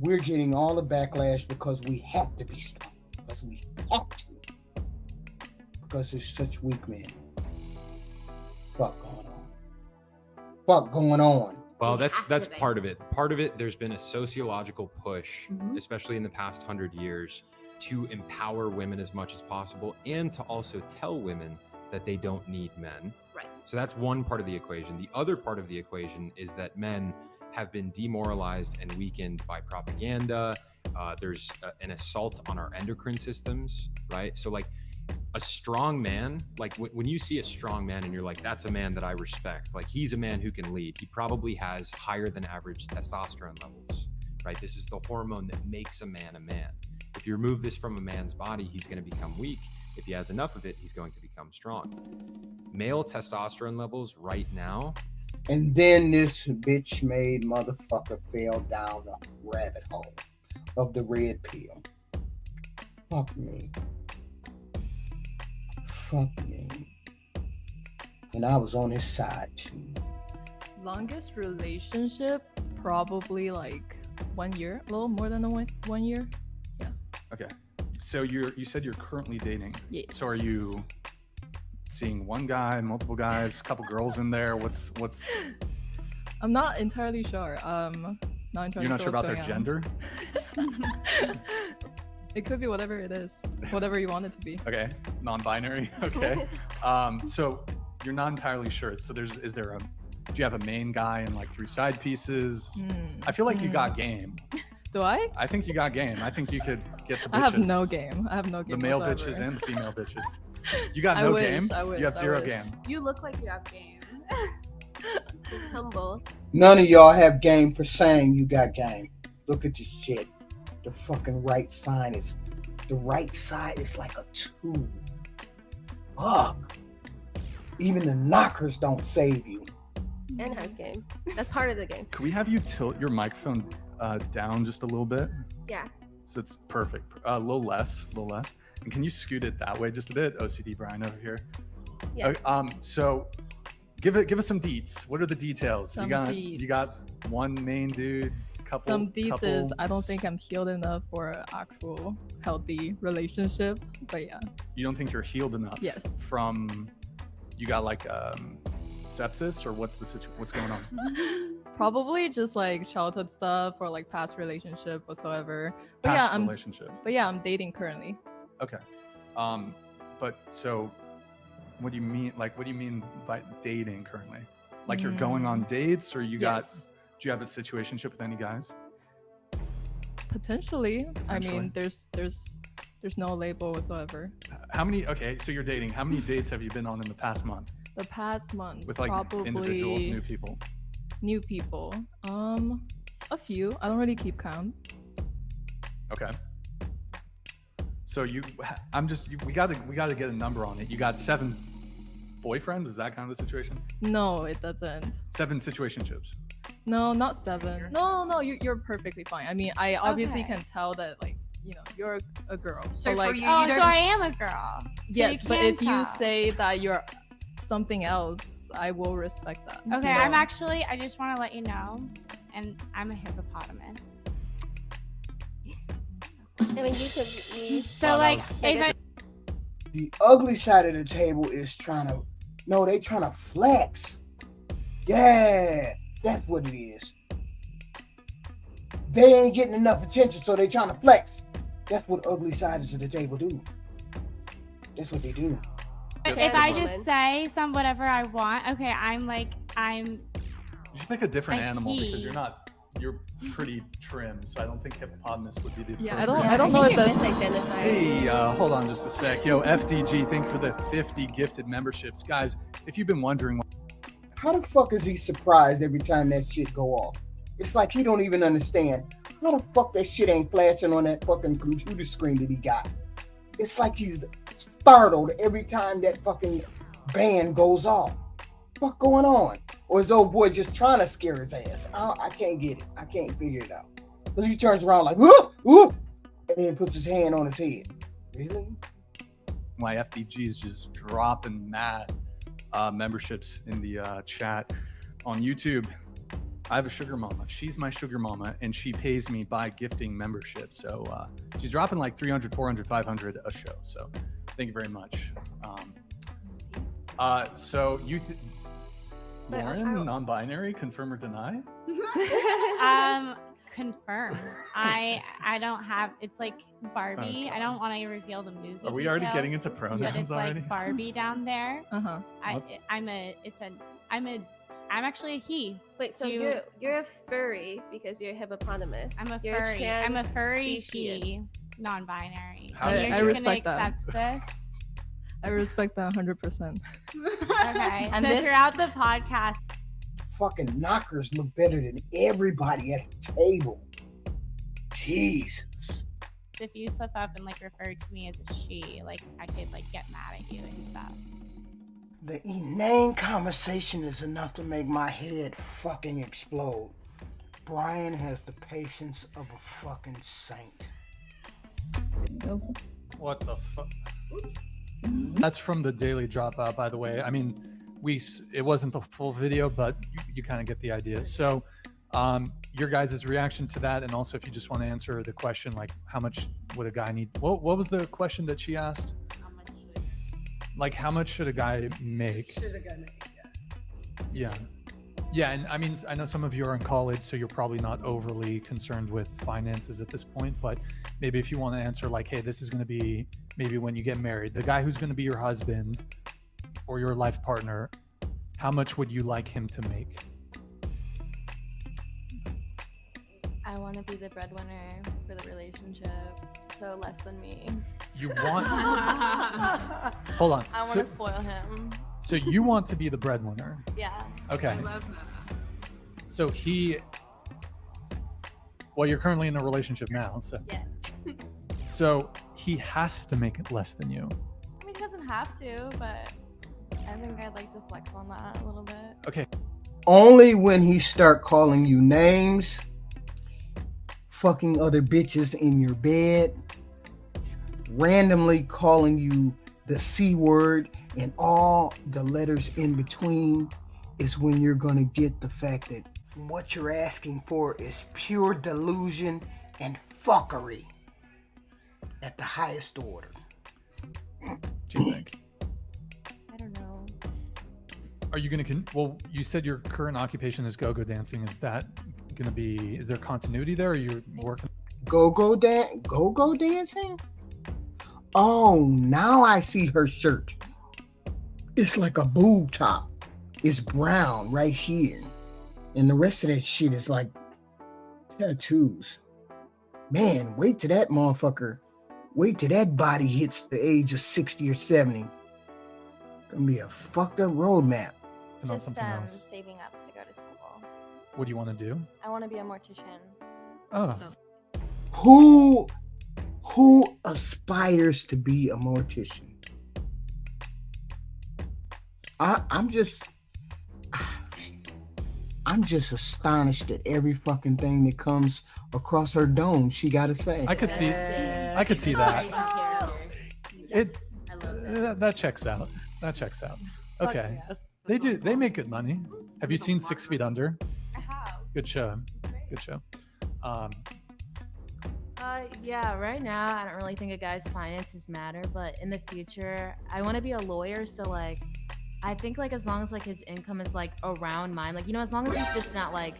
We're getting all the backlash because we have to be strong. Because we have to. Because there's such weak men. Fuck going on. Fuck going on. Well, that's part of it. Part of it, there's been a sociological push, especially in the past 100 years, to empower women as much as possible and to also tell women that they don't need men. Right. So that's one part of the equation. The other part of the equation is that men have been demoralized and weakened by propaganda. There's an assault on our endocrine systems, right? So like a strong man, like when you see a strong man and you're like, that's a man that I respect, like he's a man who can lead, he probably has higher than average testosterone levels, right? This is the hormone that makes a man a man. If you remove this from a man's body, he's going to become weak. If he has enough of it, he's going to become strong. Male testosterone levels right now. And then this bitch made motherfucker fell down the rabbit hole of the red pill. Fuck me. Fuck me. And I was on his side too. Longest relationship, probably like 1 year, a little more than 1 year. Yeah. Okay. So you said you're currently dating. Yes. So are you seeing one guy, multiple guys, a couple girls in there? What's I'm not entirely sure. Not entirely You're not sure about their what's gender? going on. It could be whatever it is, whatever you want it to be. Okay, non-binary. Okay. So you're not entirely sure. So do you have a main guy and like 3 side pieces? I feel like you got game. Do I? I think you got game. I think you could get the bitches. I have no game. I have no game. The male whatsoever. bitches and the female bitches. You got no game. You have 0 game. You look like you have game. Just humble. None of y'all have game for saying you got game. Look at your shit. The fucking right side is like a 2. Fuck. Even the knockers don't save you. And has game. That's part of the game. Could we have you tilt your microphone down just a little bit? Yeah. So it's perfect. A little less. And can you scoot it that way just a bit? OCD Brian over here. Yeah. So give us some deets. What are the details? Some you got one main dude, couple. Some deets is I don't think I'm healed enough for an actual healthy relationship. But yeah. You don't think you're healed enough? Yes. From you got like sepsis or what's going on? Probably just like childhood stuff or like past relationship whatsoever. But Past yeah, relationship. But yeah, I'm dating currently. Okay. But so what do you mean? Like, what do you mean by dating currently? Like you're going on dates or do you have a situationship with any guys? Potentially. I mean, there's no label whatsoever. Okay, so you're dating. How many dates have you been on in the past month? The past month, with like probably individual new people. New people. A few. I don't really keep count. Okay. So we got to get a number on it. You got 7 boyfriends? Is that kind of the situation? No, it doesn't. 7 situationships. No, not 7. No, you're perfectly fine. I mean, I obviously can tell that like, you know, you're a girl. So like, for you, so I am a girl. So yes, but can if you tell. say that you're something else, I will respect that. Okay, I just want to let you know, and I'm a hippopotamus. I mean, you could be. So like, The ugly side of the table is trying to flex. Yeah, that's what it is. They ain't getting enough attention, so they trying to flex. That's what ugly sides of the table do. That's what they do. if I just say whatever I want, okay, You should pick a different animal because you're pretty trim, so I don't think hippopotamus would be the I don't know if that's Hey, hold on just a sec. Yo, FDG, thank you for the 50 gifted memberships. Guys, if you've been wondering How the fuck is he surprised every time that shit go off? It's like he don't even understand. How the fuck that shit ain't flashing on that fucking computer screen that he got? It's like he's startled every time that fucking band goes off. What going on? or his old boy just trying to scare his ass? I can't get it. I can't figure it out. Because he turns around like, ooh, ooh, and then puts his hand on his head. Really? My FDG is just dropping mad memberships in the chat on YouTube. I have a sugar mama. She's my sugar mama, and she pays me by gifting membership. So she's dropping like 300, 400, 500 a show. So thank you very much. So Lauren, non-binary, confirm or deny? Confirm. I don't have. It's like Barbie. Okay. I don't want to reveal the movie. Are we already details, getting into pronouns but it's already? like Barbie down there. I'm actually a he. Wait, so you're a furry because you're a hippopotamus. I'm a You're furry. I'm a furry species. she, non-binary. How- And you're I just respect gonna that. accept this. I respect that 100%. Okay. And So this- throughout the podcast, Fucking knockers look better than everybody at the table. Jesus. if you slip up and like refer to me as a she, like I could like get mad at you and stuff. The inane conversation is enough to make my head fucking explode. Brian has the patience of a fucking saint. What the fuck? That's from the Daily Dropout, by the way. I mean, it wasn't the full video, but you kind of get the idea. So your guys' reaction to that, and also if you just want to answer the question, like how much would a guy need? What was the question that she asked? Like how much should a guy make? Yeah. Yeah, and I mean, I know some of you are in college, so you're probably not overly concerned with finances at this point, but maybe if you want to answer like, hey, this is going to be maybe when you get married, the guy who's going to be your husband or your life partner, how much would you like him to make? I want to be the breadwinner for the relationship, so less than me. You want... Hold on. I want to spoil him. So you want to be the breadwinner? Yeah. Okay. I love that. So well, you're currently in a relationship now, so. Yeah. So he has to make it less than you. I mean, he doesn't have to, but I think I'd like to flex on that a little bit. Okay. Only when he start calling you names, fucking other bitches in your bed, randomly calling you the C word and all the letters in between is when you're going to get the fact that what you're asking for is pure delusion and fuckery at the highest order. What do you think? I don't know. Are you going to, well, you said your current occupation is go-go dancing. Is that going to be, is there continuity there, or you're working? Go-go dancing? Oh, now I see her shirt. It's like a boob top. It's brown right here. And the rest of that shit is like tattoos. Man, wait till that body hits the age of 60 or 70. Gonna be a fucked up roadmap. And on something else. Saving up to go to school. What do you want to do? I want to be a mortician. Oh. Who aspires to be a mortician? I'm just astonished at every fucking thing that comes across her dome. She got to say. I could see that. I love that. That checks out. Okay. They make good money. Have you seen 6 Feet Under? I have. Good show. Yeah, right now I don't really think a guy's finances matter, but in the future I want to be a lawyer, so like I think like as long as like his income is like around mine, like, you know, as long as he's just not like,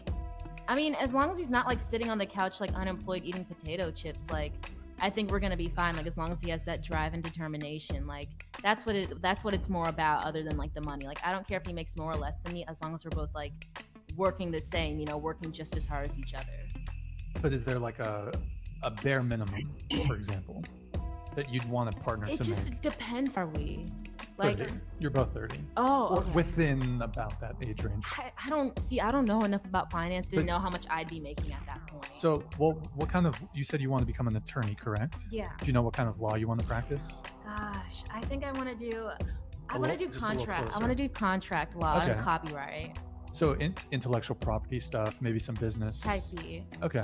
I mean, as long as he's not like sitting on the couch like unemployed eating potato chips, like I think we're gonna be fine. Like as long as he has that drive and determination, like that's what it's more about, other than like the money. Like I don't care if he makes more or less than me, as long as we're both like working the same, you know, working just as hard as each other. But is there like a bare minimum, for example, that you'd want a partner to It make? just depends. Are we? Like 30. You're both 30. Oh, Or okay. within about that age range. I don't know enough about finance to know how much I'd be making at that point. So, well, what kind of, you said you want to become an attorney, correct? Yeah. Do you know what kind of law you want to practice? Gosh, I think I want to do Just a little contract. I closer. want to do contract law Okay. and copyright. So intellectual property stuff, maybe some business. Type B. Okay.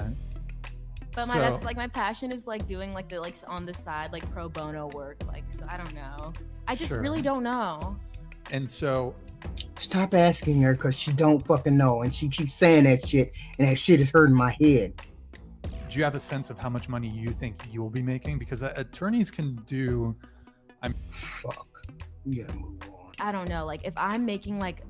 But that's like my passion is like doing like the on the side like pro bono work. Like, so I don't know. I just really don't know. And so stop asking her because she don't fucking know, and she keeps saying that shit, and that shit is hurting my head. Do you have a sense of how much money you think you'll be making? Because attorneys can do. Fuck. We gotta move on. I don't know. Like if I'm making like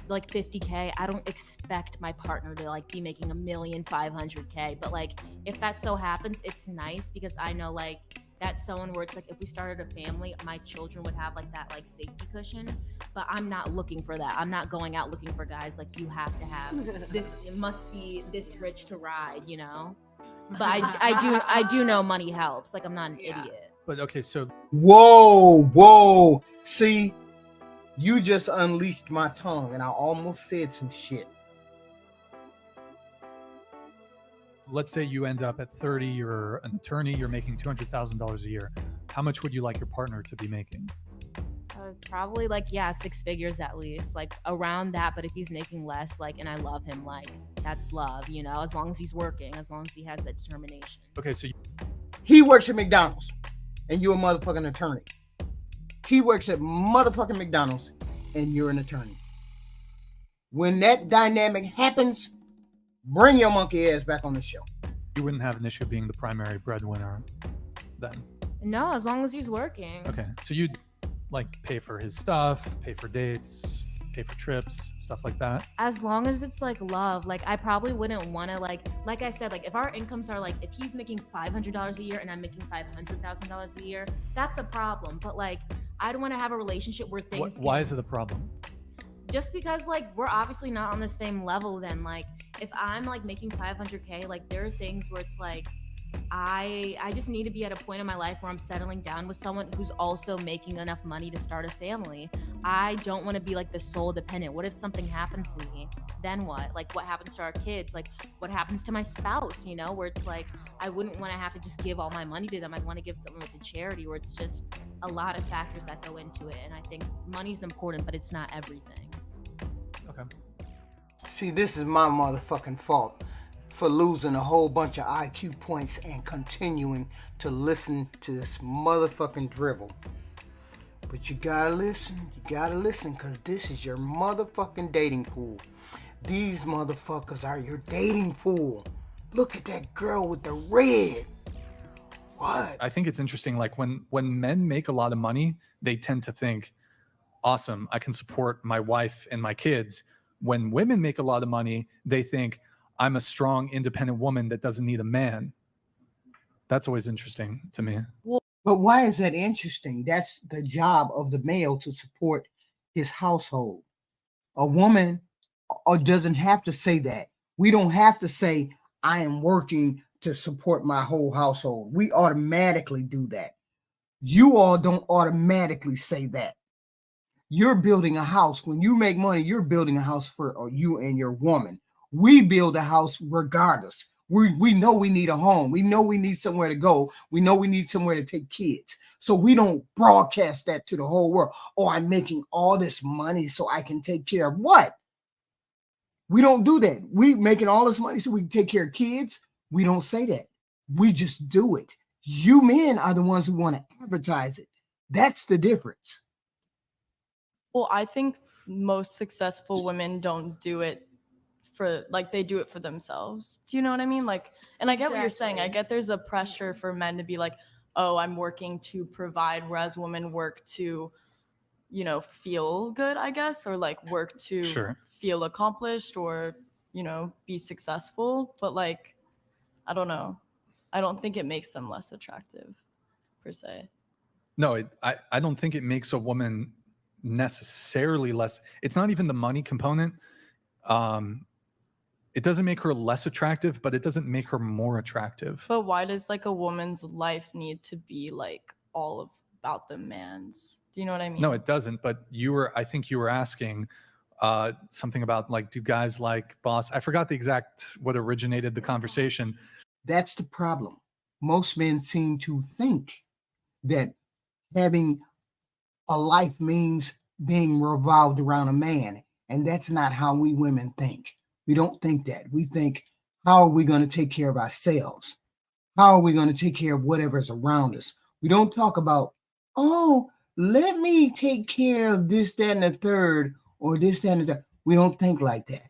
50K, I don't expect my partner to like be making $1,500,000. But like if that so happens, it's nice because I know like that's someone where it's like if we started a family, my children would have like that like safety cushion. But I'm not looking for that. I'm not going out looking for guys like you have to have this. It must be this rich to ride, you know. But I do know money helps. Like I'm not an idiot. But okay, so whoa, see, you just unleashed my tongue, and I almost said some shit. Let's say you end up at 30. You're an attorney. You're making $200,000 a year. How much would you like your partner to be making? Probably like 6 figures at least, like around that. But if he's making less, like, and I love him, like that's love, you know. As long as he's working, as long as he has that determination. Okay, so he works at McDonald's, and you're a motherfucking attorney. He works at motherfucking McDonald's, and you're an attorney. When that dynamic happens, bring your monkey ass back on the show. You wouldn't have an issue being the primary breadwinner, then? No, as long as he's working. Okay, so you'd like pay for his stuff, pay for dates, pay for trips, stuff like that. As long as it's like love, like I probably wouldn't want to like I said, like if our incomes are like if he's making $500 a year and I'm making $500,000 a year, that's a problem. But like I don't want to have a relationship where things. Why is it a problem? Just because like we're obviously not on the same level. Then like if I'm like making $500K, like there are things where it's like I just need to be at a point in my life where I'm settling down with someone who's also making enough money to start a family. I don't want to be like the sole dependent. What if something happens to me? Then what? Like what happens to our kids? Like what happens to my spouse, you know, where it's like I wouldn't want to have to just give all my money to them. I'd want to give some of it to charity, where it's just a lot of factors that go into it. And I think money's important, but it's not everything. Okay. See, this is my motherfucking fault for losing a whole bunch of IQ points and continuing to listen to this motherfucking drivel. But you gotta listen, because this is your motherfucking dating pool. These motherfuckers are your dating pool. Look at that girl with the red. What? I think it's interesting, like when men make a lot of money, they tend to think, awesome, I can support my wife and my kids. When women make a lot of money, they think, I'm a strong, independent woman that doesn't need a man. That's always interesting to me. But why is that interesting? That's the job of the male, to support his household. A woman doesn't have to say that. We don't have to say, I am working to support my whole household. We automatically do that. You all don't automatically say that. You're building a house. When you make money, you're building a house for you and your woman. We build a house regardless. We know we need a home. We know we need somewhere to go. We know we need somewhere to take kids. So we don't broadcast that to the whole world. Oh, I'm making all this money so I can take care of what? We don't do that. We making all this money so we can take care of kids. We don't say that. We just do it. You men are the ones who want to advertise it. That's the difference. Well, I think most successful women don't do it for, like, they do it for themselves. Do you know what I mean? Like, and I get what you're saying. I get there's a pressure for men to be like, oh, I'm working to provide, whereas women work to, you know, feel good, I guess, or like work to feel accomplished or, you know, be successful. But like, I don't know. I don't think it makes them less attractive per se. No, I don't think it makes a woman necessarily less. It's not even the money component. It doesn't make her less attractive, but it doesn't make her more attractive. But why does like a woman's life need to be like all about the man's? Do you know what I mean? No, it doesn't. But I think you were asking something about like, do guys like boss? I forgot the exact what originated the conversation. That's the problem. Most men seem to think that having a life means being revolved around a man. And that's not how we women think. We don't think that. We think, how are we going to take care of ourselves? How are we going to take care of whatever's around us? We don't talk about, oh, let me take care of this, that, and the third, or this, that, and the third. We don't think like that.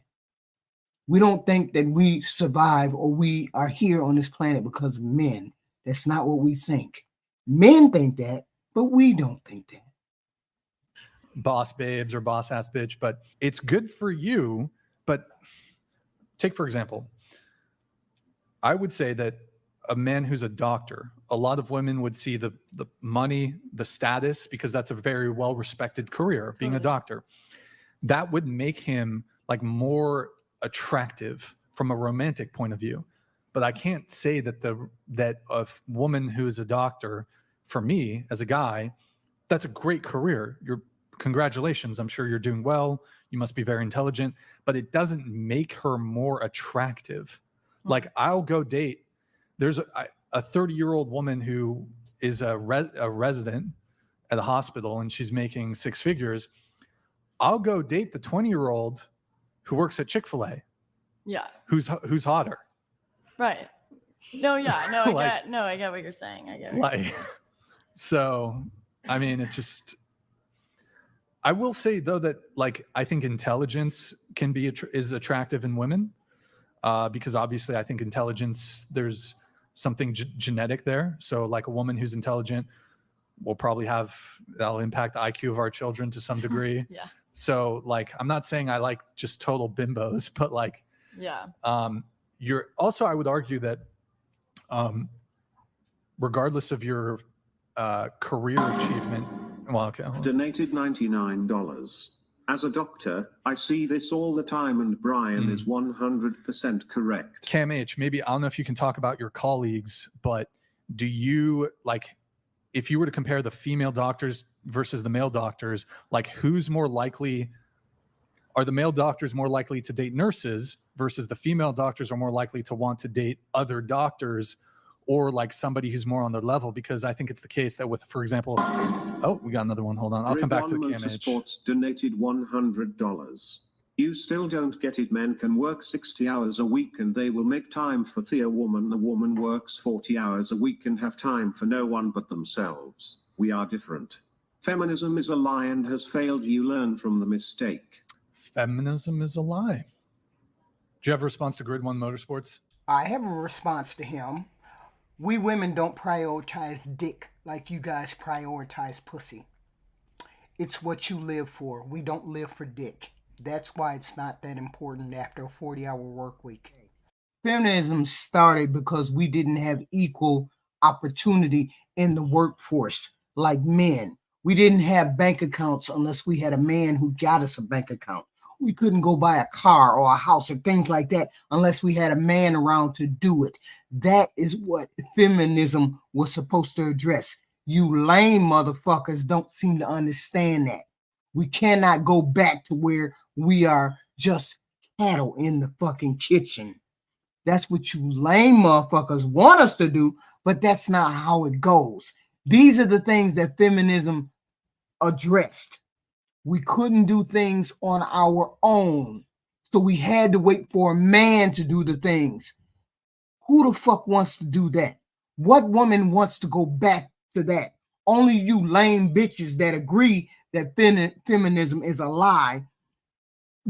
We don't think that we survive or we are here on this planet because of men. That's not what we think. Men think that, but we don't think that. Boss babes or boss ass bitch, but it's good for you. But take, for example, I would say that a man who's a doctor, a lot of women would see the money, the status, because that's a very well-respected career, being a doctor. That would make him like more attractive from a romantic point of view. But I can't say that that a woman who is a doctor, for me as a guy, that's a great career. Congratulations. I'm sure you're doing well. You must be very intelligent, but it doesn't make her more attractive. Like, I'll go date. There's a 30-year-old woman who is a resident at a hospital and she's making six figures. I'll go date the 20-year-old who works at Chick-fil-A. Yeah. Who's hotter. Right. No, yeah. No, I get what you're saying. I get it. So, I mean, it just, I will say though that like, I think intelligence can be, is attractive in women. Because obviously I think intelligence, there's something genetic there. So like a woman who's intelligent will probably that'll impact the IQ of our children to some degree. Yeah. So like, I'm not saying I like just total bimbos, but like, yeah. You're also, I would argue that regardless of your career achievement, well, okay. Donated $99. As a doctor, I see this all the time, and Brian is 100% correct. Cam H, maybe, I don't know if you can talk about your colleagues, but do you, like, if you were to compare the female doctors versus the male doctors, like, who's more likely, are the male doctors more likely to date nurses versus the female doctors are more likely to want to date other doctors or like somebody who's more on their level? Because I think it's the case that with, for example, oh, we got another one. Hold on. I'll come back to the Cam H. Sports donated $100. You still don't get it. Men can work 60 hours a week and they will make time for the woman. The woman works 40 hours a week and have time for no one but themselves. We are different. Feminism is a lie and has failed. You learn from the mistake. Feminism is a lie. Do you have a response to Grid One Motorsports? I have a response to him. We women don't prioritize dick like you guys prioritize pussy. It's what you live for. We don't live for dick. That's why it's not that important after a 40-hour work week. Feminism started because we didn't have equal opportunity in the workforce like men. We didn't have bank accounts unless we had a man who got us a bank account. We couldn't go buy a car or a house or things like that unless we had a man around to do it. That is what feminism was supposed to address. You lame motherfuckers don't seem to understand that. We cannot go back to where we are just cattle in the fucking kitchen. That's what you lame motherfuckers want us to do, but that's not how it goes. These are the things that feminism addressed. We couldn't do things on our own, so we had to wait for a man to do the things. Who the fuck wants to do that? What woman wants to go back to that? Only you lame bitches that agree that feminism is a lie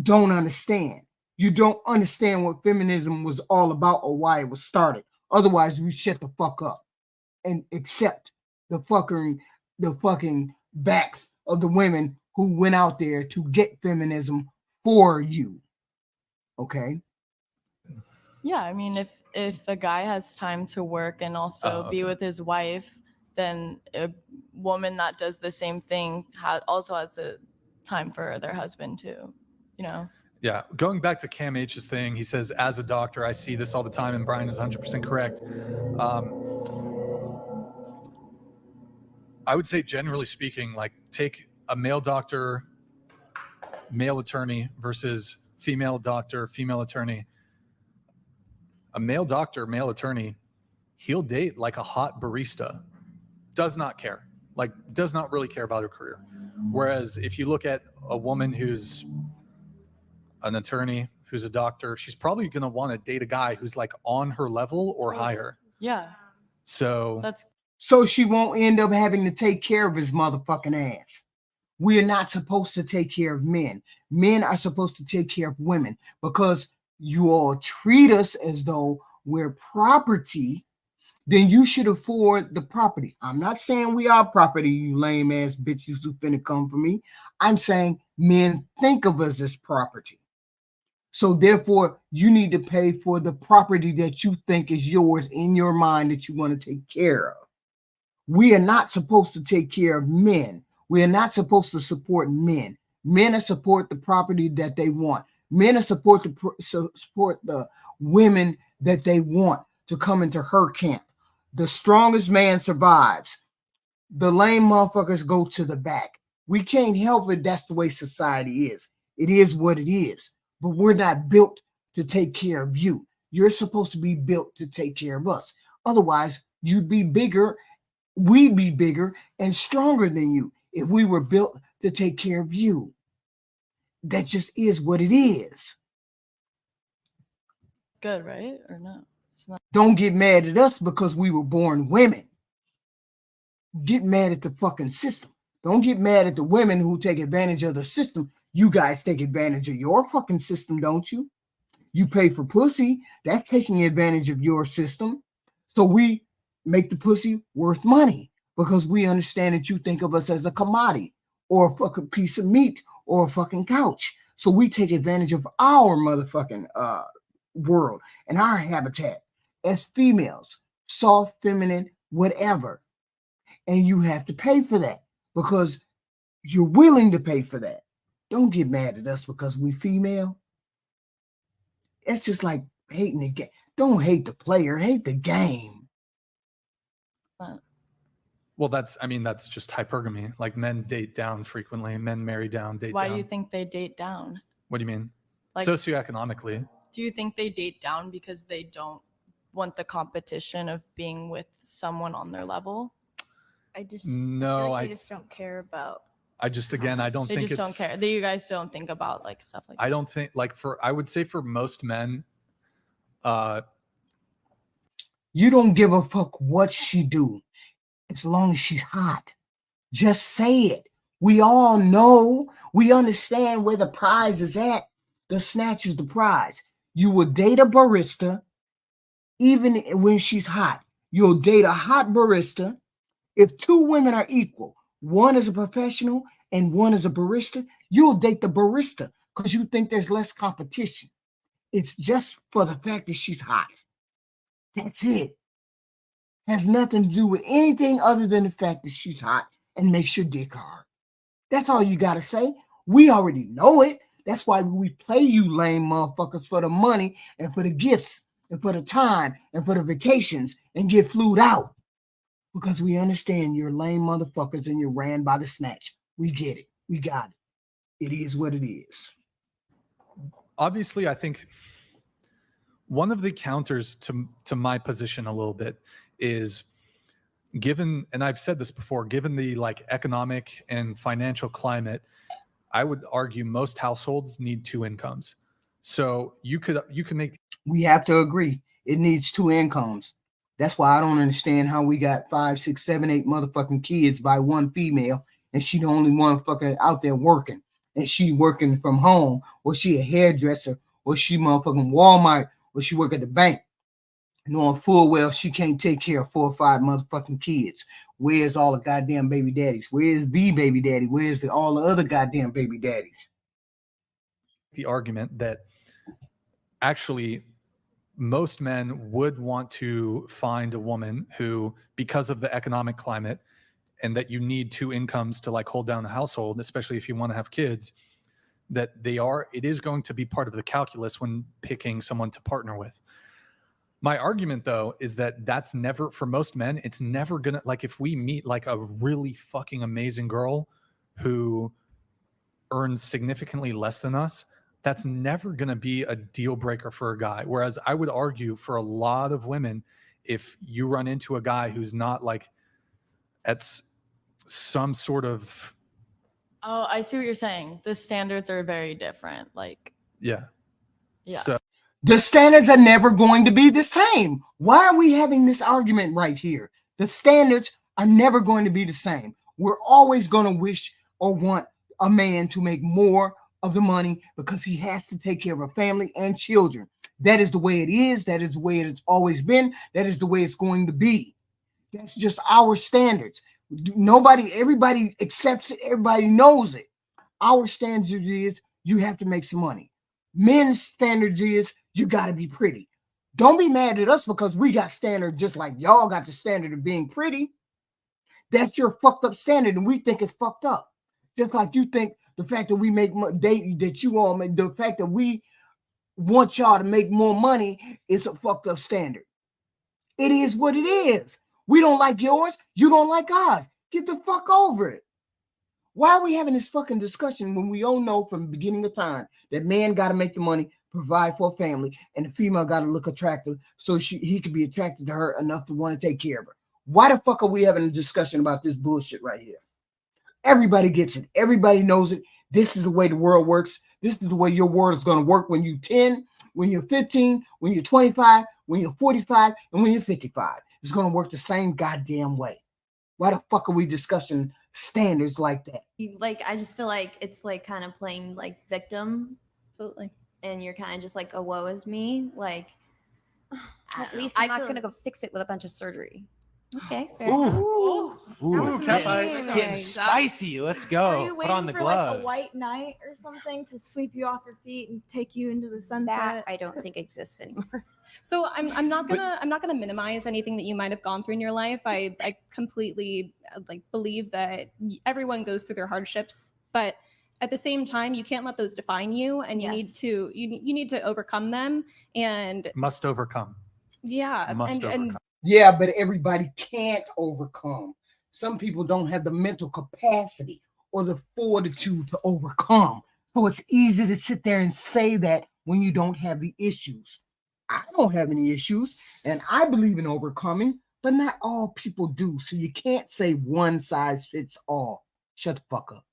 don't understand. You don't understand what feminism was all about or why it was started. Otherwise, we shut the fuck up and accept the fucking backs of the women who went out there to get feminism for you. Okay? Yeah, I mean, if a guy has time to work and also be with his wife, then a woman that does the same thing also has the time for their husband too, you know? Yeah, going back to Cam H's thing, he says, as a doctor, I see this all the time, and Brian is 100% correct. I would say, generally speaking, like, take a male doctor, male attorney versus female doctor, female attorney. A male doctor, male attorney, he'll date like a hot barista. Does not care. Like, does not really care about her career. Whereas if you look at a woman who's an attorney, who's a doctor, she's probably going to want to date a guy who's like on her level or higher. Yeah. So so she won't end up having to take care of his motherfucking ass. We are not supposed to take care of men. Men are supposed to take care of women because you all treat us as though we're property. Then you should afford the property. I'm not saying we are property, you lame ass bitches who finna come for me. I'm saying men think of us as property. So therefore, you need to pay for the property that you think is yours in your mind that you want to take care of. We are not supposed to take care of men. We are not supposed to support men. Men are support the property that they want. Men are support the women that they want to come into her camp. The strongest man survives. The lame motherfuckers go to the back. We can't help it. That's the way society is. It is what it is. But we're not built to take care of you. You're supposed to be built to take care of us. Otherwise, you'd be bigger. We'd be bigger and stronger than you if we were built to take care of you. That just is what it is. Good, right? Or no? It's not. Don't get mad at us because we were born women. Get mad at the fucking system. Don't get mad at the women who take advantage of the system. You guys take advantage of your fucking system, don't you? You pay for pussy. That's taking advantage of your system. So we make the pussy worth money because we understand that you think of us as a commodity or a fucking piece of meat or a fucking couch. So we take advantage of our motherfucking world and our habitat as females, soft, feminine, whatever. And you have to pay for that because you're willing to pay for that. Don't get mad at us because we female. It's just like hating the game. Don't hate the player, hate the game. Well, that's just hypergamy. Like men date down frequently, men marry down, date Why down. do you think they date down? What do you mean? Like- Socioeconomically. Do you think they date down because they don't want the competition of being with someone on their level? I just No, they just don't care about. I just don't They think just it's. don't care. You guys don't think about like stuff like that. I don't think I would say for most men, you don't give a fuck what she do as long as she's hot. Just say it. We all know, we understand where the prize is at. The snatch is the prize. You will date a barista even when she's hot. You'll date a hot barista. If two women are equal, one is a professional and one is a barista, you'll date the barista because you think there's less competition. It's just for the fact that she's hot. That's it. Has nothing to do with anything other than the fact that she's hot and makes your dick hard. That's all you got to say. We already know it. That's why we play you lame motherfuckers for the money and for the gifts and for the time and for the vacations and get flued out. Because we understand you're lame motherfuckers and you're ran by the snatch. We get it. We got it. It is what it is. Obviously, I think one of the counters to my position a little bit is given, and I've said this before, given the like economic and financial climate, I would argue most households need two incomes. So you can make. We have to agree. It needs two incomes. That's why I don't understand how we got 5, 6, 7, 8 motherfucking kids by one female, and she the only one fucking out there working, and she working from home, or she a hairdresser, or she motherfucking Walmart, or she work at the bank, knowing full well she can't take care of 4 or 5 motherfucking kids. Where's all the goddamn baby daddies? Where's the baby daddy? Where's all the other goddamn baby daddies? The argument that actually most men would want to find a woman who, because of the economic climate and that you need two incomes to like hold down a household, especially if you want to have kids, that it is going to be part of the calculus when picking someone to partner with. My argument though is that that's never, for most men, it's never gonna, like if we meet like a really fucking amazing girl who earns significantly less than us, that's never going to be a deal breaker for a guy. Whereas I would argue for a lot of women, if you run into a guy who's not like at some sort of. Oh, I see what you're saying. The standards are very different. Like Yeah. Yeah. So The standards are never going to be the same. Why are we having this argument right here? The standards are never going to be the same. We're always going to wish or want a man to make more of the money because he has to take care of a family and children. That is the way it is. That is the way it's always been. That is the way it's going to be. That's just our standards. Everybody accepts it. Everybody knows it. Our standards is you have to make some money. Men's standards is you got to be pretty. Don't be mad at us because we got standard just like y'all got the standard of being pretty. That's your fucked up standard, and we think it's fucked up. Just like you think the fact that we make the fact that we want y'all to make more money is a fucked up standard. It is what it is. We don't like yours. You don't like ours. Get the fuck over it. Why are we having this fucking discussion when we all know from the beginning of time that man got to make the money, provide for a family, and the female got to look attractive so he could be attracted to her enough to want to take care of her? Why the fuck are we having a discussion about this bullshit right here? Everybody gets it. Everybody knows it. This is the way the world works. This is the way your world is going to work when you're 10, when you're 15, when you're 25, when you're 45, and when you're 55. It's going to work the same goddamn way. Why the fuck are we discussing standards like that? Like, I just feel like it's like kind of playing like victim. Absolutely. And you're kind of just like, oh, woe is me. Like, at least I'm not going to go fix it with a bunch of surgery. Okay, fair Ooh. enough. Ooh, getting spicy. Let's go. Are you Put waiting on the for gloves. like a white knight or something to sweep you off your feet and take you into the sunset? That I don't think exists anymore. So I'm not gonna minimize anything that you might have gone through in your life. I completely believe that everyone goes through their hardships, but at the same time, you can't let those define you, and you need to overcome them. And must overcome. Yeah, Must overcome. Yeah, but everybody can't overcome. Some people don't have the mental capacity or the fortitude to overcome. So it's easy to sit there and say that when you don't have the issues. I don't have any issues, and I believe in overcoming, but not all people do. So you can't say one size fits all. Shut the fuck up.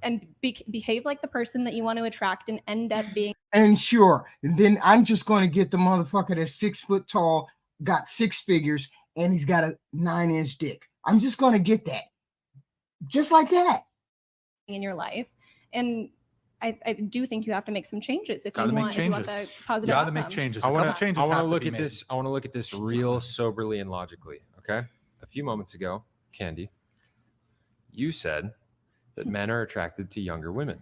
And behave like the person that you want to attract and end up being. And sure, and then I'm just going to get the motherfucker that's 6 foot tall, got 6 figures, and he's got a 9-inch dick. I'm just going to get that. Just like that. In your life. And I do think you have to make some changes if Gotta you make want changes. the positive You gotta outcome. make changes. I A want couple changes to have to look be at made. this. I want to look at this real soberly and logically. Okay. A few moments ago, Candy, you said that men are attracted to younger women.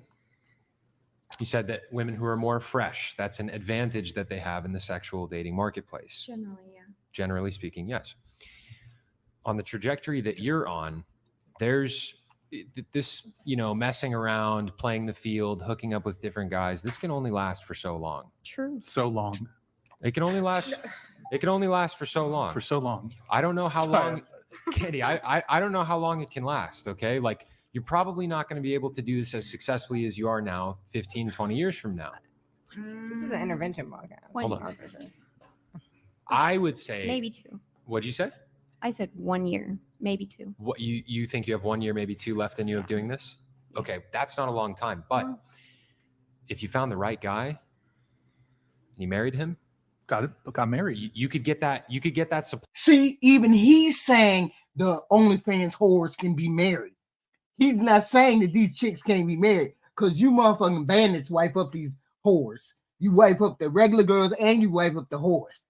You said that women who are more fresh, that's an advantage that they have in the sexual dating marketplace. Generally, yeah. Generally speaking, yes. On the trajectory that you're on, there's this, messing around, playing the field, hooking up with different guys. This can only last for so long. True. So long. It can only last. It can only last for so long. For so long. I don't know how Sorry. long, Candy. I don't know how long it can last. Okay, like you're probably not going to be able to do this as successfully as you are now, 15, 20 years from now. This is an intervention podcast. Hold on. I would say Maybe 2. What'd you say? I said 1 year, maybe 2. What you think you have 1 year, maybe 2 left in you of doing this? Okay, that's not a long time. But if you found the right guy and you married him, got married, you could get that. You could get that supply. See, even he's saying the OnlyFans whores can be married. He's not saying that these chicks can't be married because you motherfucking bandits wipe up these whores. You wipe up the regular girls and you wipe up the whores.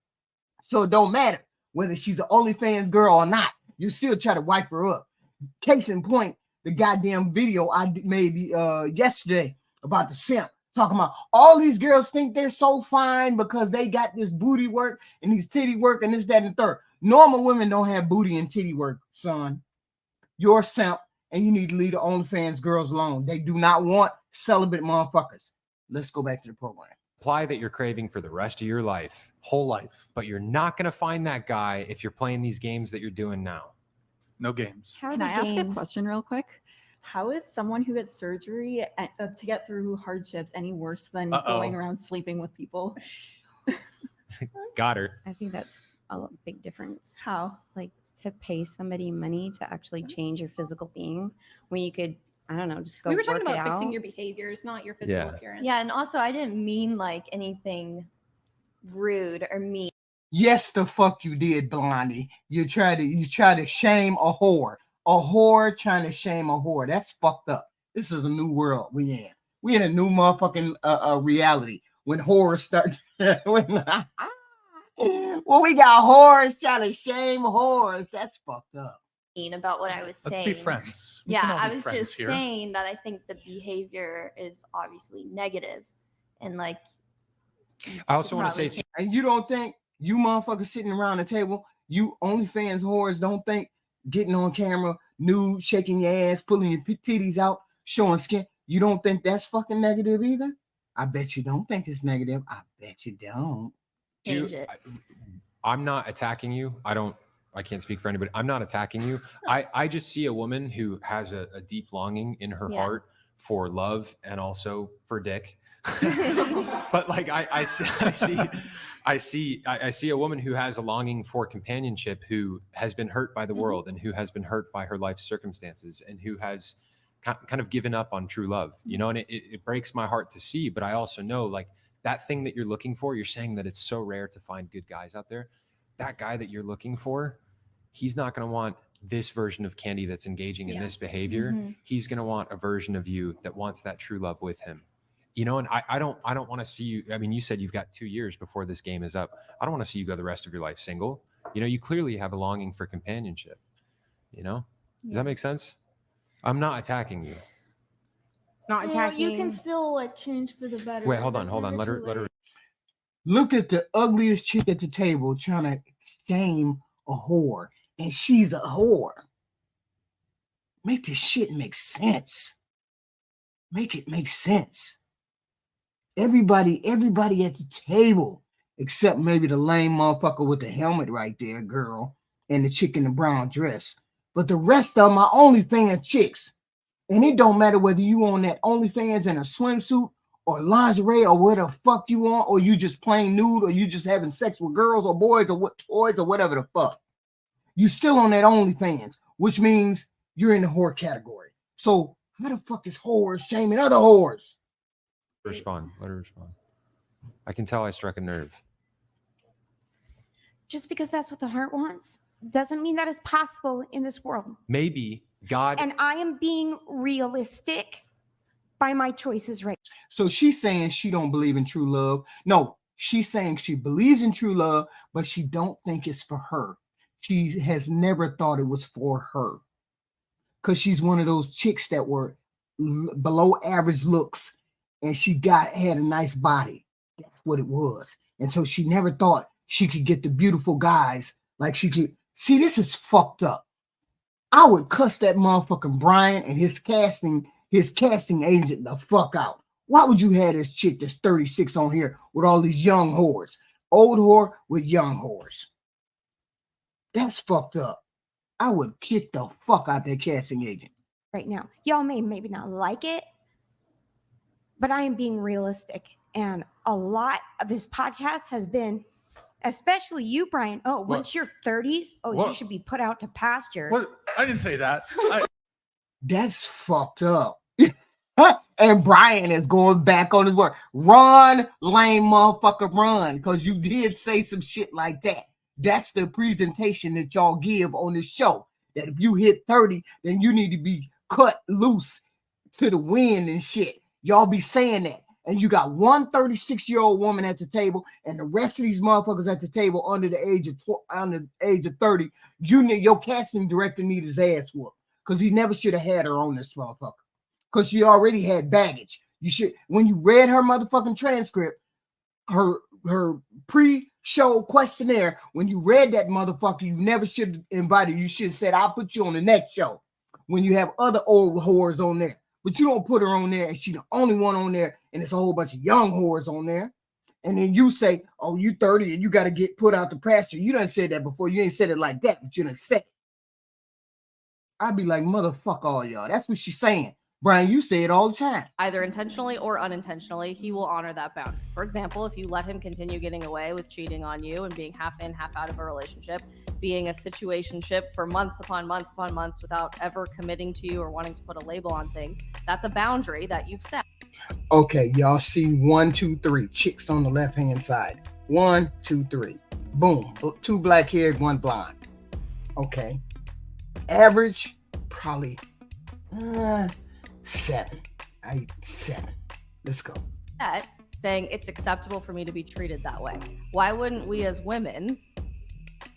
So it don't matter whether she's an OnlyFans girl or not. You still try to wipe her up. Case in point, the goddamn video I made yesterday about the simp. Talking about all these girls think they're so fine because they got this booty work and these titty work and this, that, and the third. Normal women don't have booty and titty work, son. You're a simp and you need to leave the OnlyFans girls alone. They do not want celibate motherfuckers. Let's go back to the program. Supply that you're craving for the rest of your life. Whole life. But you're not going to find that guy if you're playing these games that you're doing now. No games. Can I ask a question real quick? How is someone who gets surgery to get through hardships any worse than going around sleeping with people? Got her. I think that's a big difference. How? Like to pay somebody money to actually change your physical being when you could I don't know, just go. We were talking work about it fixing out. your behaviors, not your physical Yeah. appearance. Yeah, and also I didn't mean like anything rude or mean. Yes, the fuck you did, Blondie. You try to shame a whore. A whore trying to shame a whore. That's fucked up. This is a new world we in. We in a new motherfucking reality. When whores start well, we got whores trying to shame whores. That's fucked up. About what I was saying. Let's be friends. We can Yeah, all be I was friends just here. saying that I think the behavior is obviously negative, and like. I also want to say, and you don't think you motherfuckers sitting around the table, you OnlyFans whores, don't think getting on camera, nude, shaking your ass, pulling your titties out, showing skin, you don't think that's fucking negative either? I bet you don't think it's negative. I bet you don't. I'm not attacking you. I can't speak for anybody. I'm not attacking you. I just see a woman who has a deep longing in her heart for love and also for dick. But like I see a woman who has a longing for companionship, who has been hurt by the world and who has been hurt by her life circumstances and who has kind of given up on true love, you know, and it breaks my heart to see. But I also know, like, that thing that you're looking for, you're saying that it's so rare to find good guys out there. That guy that you're looking for, he's not going to want this version of Candy that's engaging in this behavior. He's going to want a version of you that wants that true love with him. You know, and I don't want to see you. I mean, you said you've got 2 years before this game is up. I don't want to see you go the rest of your life single. You know, you clearly have a longing for companionship. You know, does that make sense? I'm not attacking you. Not attacking. You can still like change for the better. Wait, hold on. Let her. Look at the ugliest chick at the table trying to shame a whore, and she's a whore. Make this shit make sense. Make it make sense. Everybody at the table, except maybe the lame motherfucker with the helmet right there, girl, and the chick in the brown dress. But the rest of them are OnlyFans chicks. And it don't matter whether you on that OnlyFans in a swimsuit or lingerie or where the fuck you want, or you just plain nude, or you just having sex with girls or boys or what toys or whatever the fuck. You still on that OnlyFans, which means you're in the whore category. So how the fuck is whores shaming other whores? Let her respond. I can tell I struck a nerve. Just because that's what the heart wants doesn't mean that it's possible in this world. Maybe God. And I am being realistic by my choices right. So she's saying she don't believe in true love. No, she's saying she believes in true love, but she don't think it's for her. She has never thought it was for her. Because she's one of those chicks that were below average looks, and she had a nice body. That's what it was. And so she never thought she could get the beautiful guys like she could. See, this is fucked up. I would cuss that motherfucking Brian and his casting agent the fuck out. Why would you have this chick that's 36 on here with all these young whores? Old whore with young whores. That's fucked up. I would kick the fuck out that casting agent. Right now. Y'all may maybe not like it, but I am being realistic. And a lot of this podcast has been, especially you, Brian. Oh, once you're 30s, you should be put out to pasture. What? I didn't say that. That's fucked up. And Brian is going back on his word. Run, lame motherfucker, run. Because you did say some shit like that. That's the presentation that y'all give on this show. That if you hit 30, then you need to be cut loose to the wind and shit. Y'all be saying that. And you got one 36-year-old woman at the table, and the rest of these motherfuckers at the table under the age of 30. Your casting director need his ass whooped because he never should have had her on this motherfucker because she already had baggage. You should, when you read her motherfucking transcript, her pre-show questionnaire, when you read that motherfucker, you never should have invited. You should have said, "I'll put you on the next show." When you have other old whores on there. But you don't put her on there, and she's the only one on there, and it's a whole bunch of young whores on there. And then you say, "Oh, you 30 and you got to get put out the pasture." You done said that before. You ain't said it like that, but you done said it. I'd be like, motherfuck all y'all. That's what she's saying. Brian, you say it all the time. Either intentionally or unintentionally, he will honor that boundary. For example, if you let him continue getting away with cheating on you and being half in, half out of a relationship, being a situationship for months upon months upon months without ever committing to you or wanting to put a label on things, that's a boundary that you've set. Okay, y'all see 1, 2, 3 chicks on the left-hand side. 1, 2, 3. Boom. 2 black-haired, 1 blonde. Okay. Average, probably 7. 7. Let's go. That saying it's acceptable for me to be treated that way. Why wouldn't we as women,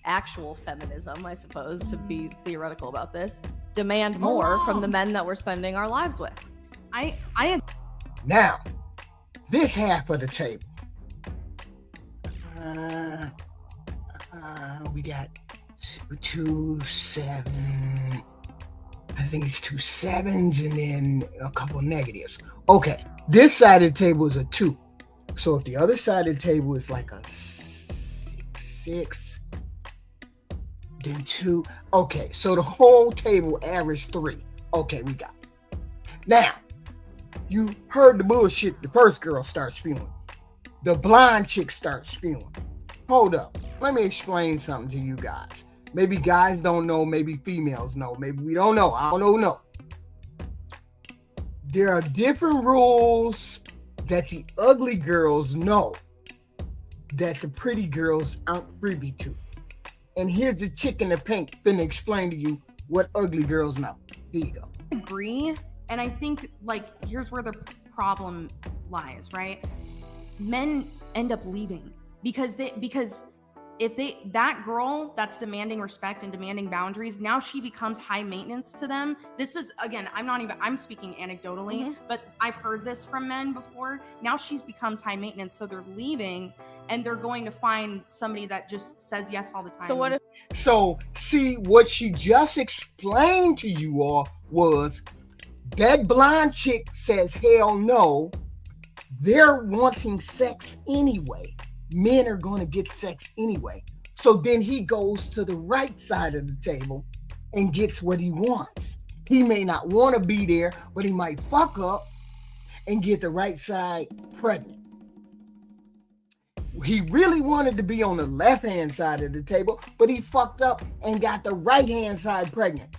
actual feminism, I suppose, to be theoretical about this, demand more from the men that we're spending our lives with? Now, this half of the table. We got 2 7. I think it's 2 7s and then a couple negatives. Okay, this side of the table is a 2. So if the other side of the table is like a 6, then 2. Okay, so the whole table averaged 3. Okay, we got it. Now, you heard the bullshit the first girl starts spewing. The blind chick starts spewing. Hold up. Let me explain something to you guys. Maybe guys don't know, maybe females know, maybe we don't know. I don't know. There are different rules that the ugly girls know that the pretty girls aren't privy to. And here's the chick in the pink finna explain to you what ugly girls know. Here you go. Agree. And I think, here's where the problem lies, right? Men end up leaving because if that girl that's demanding respect and demanding boundaries, now she becomes high maintenance to them. This is, again, I'm speaking anecdotally, but I've heard this from men before. Now she becomes high maintenance, so they're leaving and they're going to find somebody that just says yes all the time. So see, what she just explained to you all was that blind chick says, hell no, they're wanting sex anyway. Men are going to get sex anyway. So then he goes to the right side of the table and gets what he wants. He may not want to be there, but he might fuck up and get the right side pregnant. He really wanted to be on the left-hand side of the table, but he fucked up and got the right-hand side pregnant.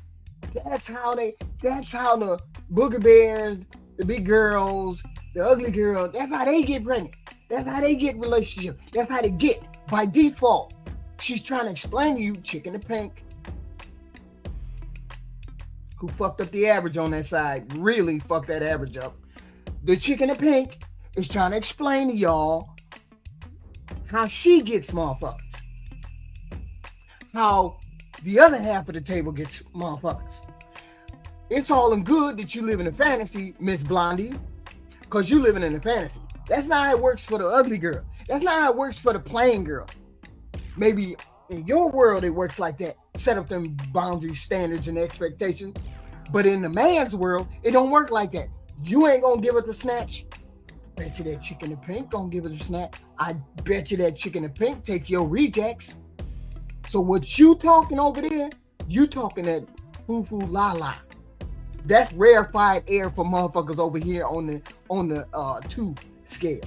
That's how the booger bears, the big girls, the ugly girls, that's how they get pregnant. That's how they get relationships. That's how they get by default. She's trying to explain to you, chick in the pink, who fucked up the average on that side, really fucked that average up. The chick in the pink is trying to explain to y'all how she gets motherfuckers. How the other half of the table gets motherfuckers. It's all in good that you live in a fantasy, Miss Blondie, because you living in a fantasy. That's not how it works for the ugly girl. That's not how it works for the plain girl. Maybe in your world it works like that. Set up them boundary standards and expectations. But in the man's world, it don't work like that. You ain't gonna give it the snatch. Bet you that chick in the pink gonna give it a snatch. I bet you that chick in the pink take your rejects. So what you talking over there, you talking that foo-foo la-la. That's rarefied air for motherfuckers over here on the 2 scale,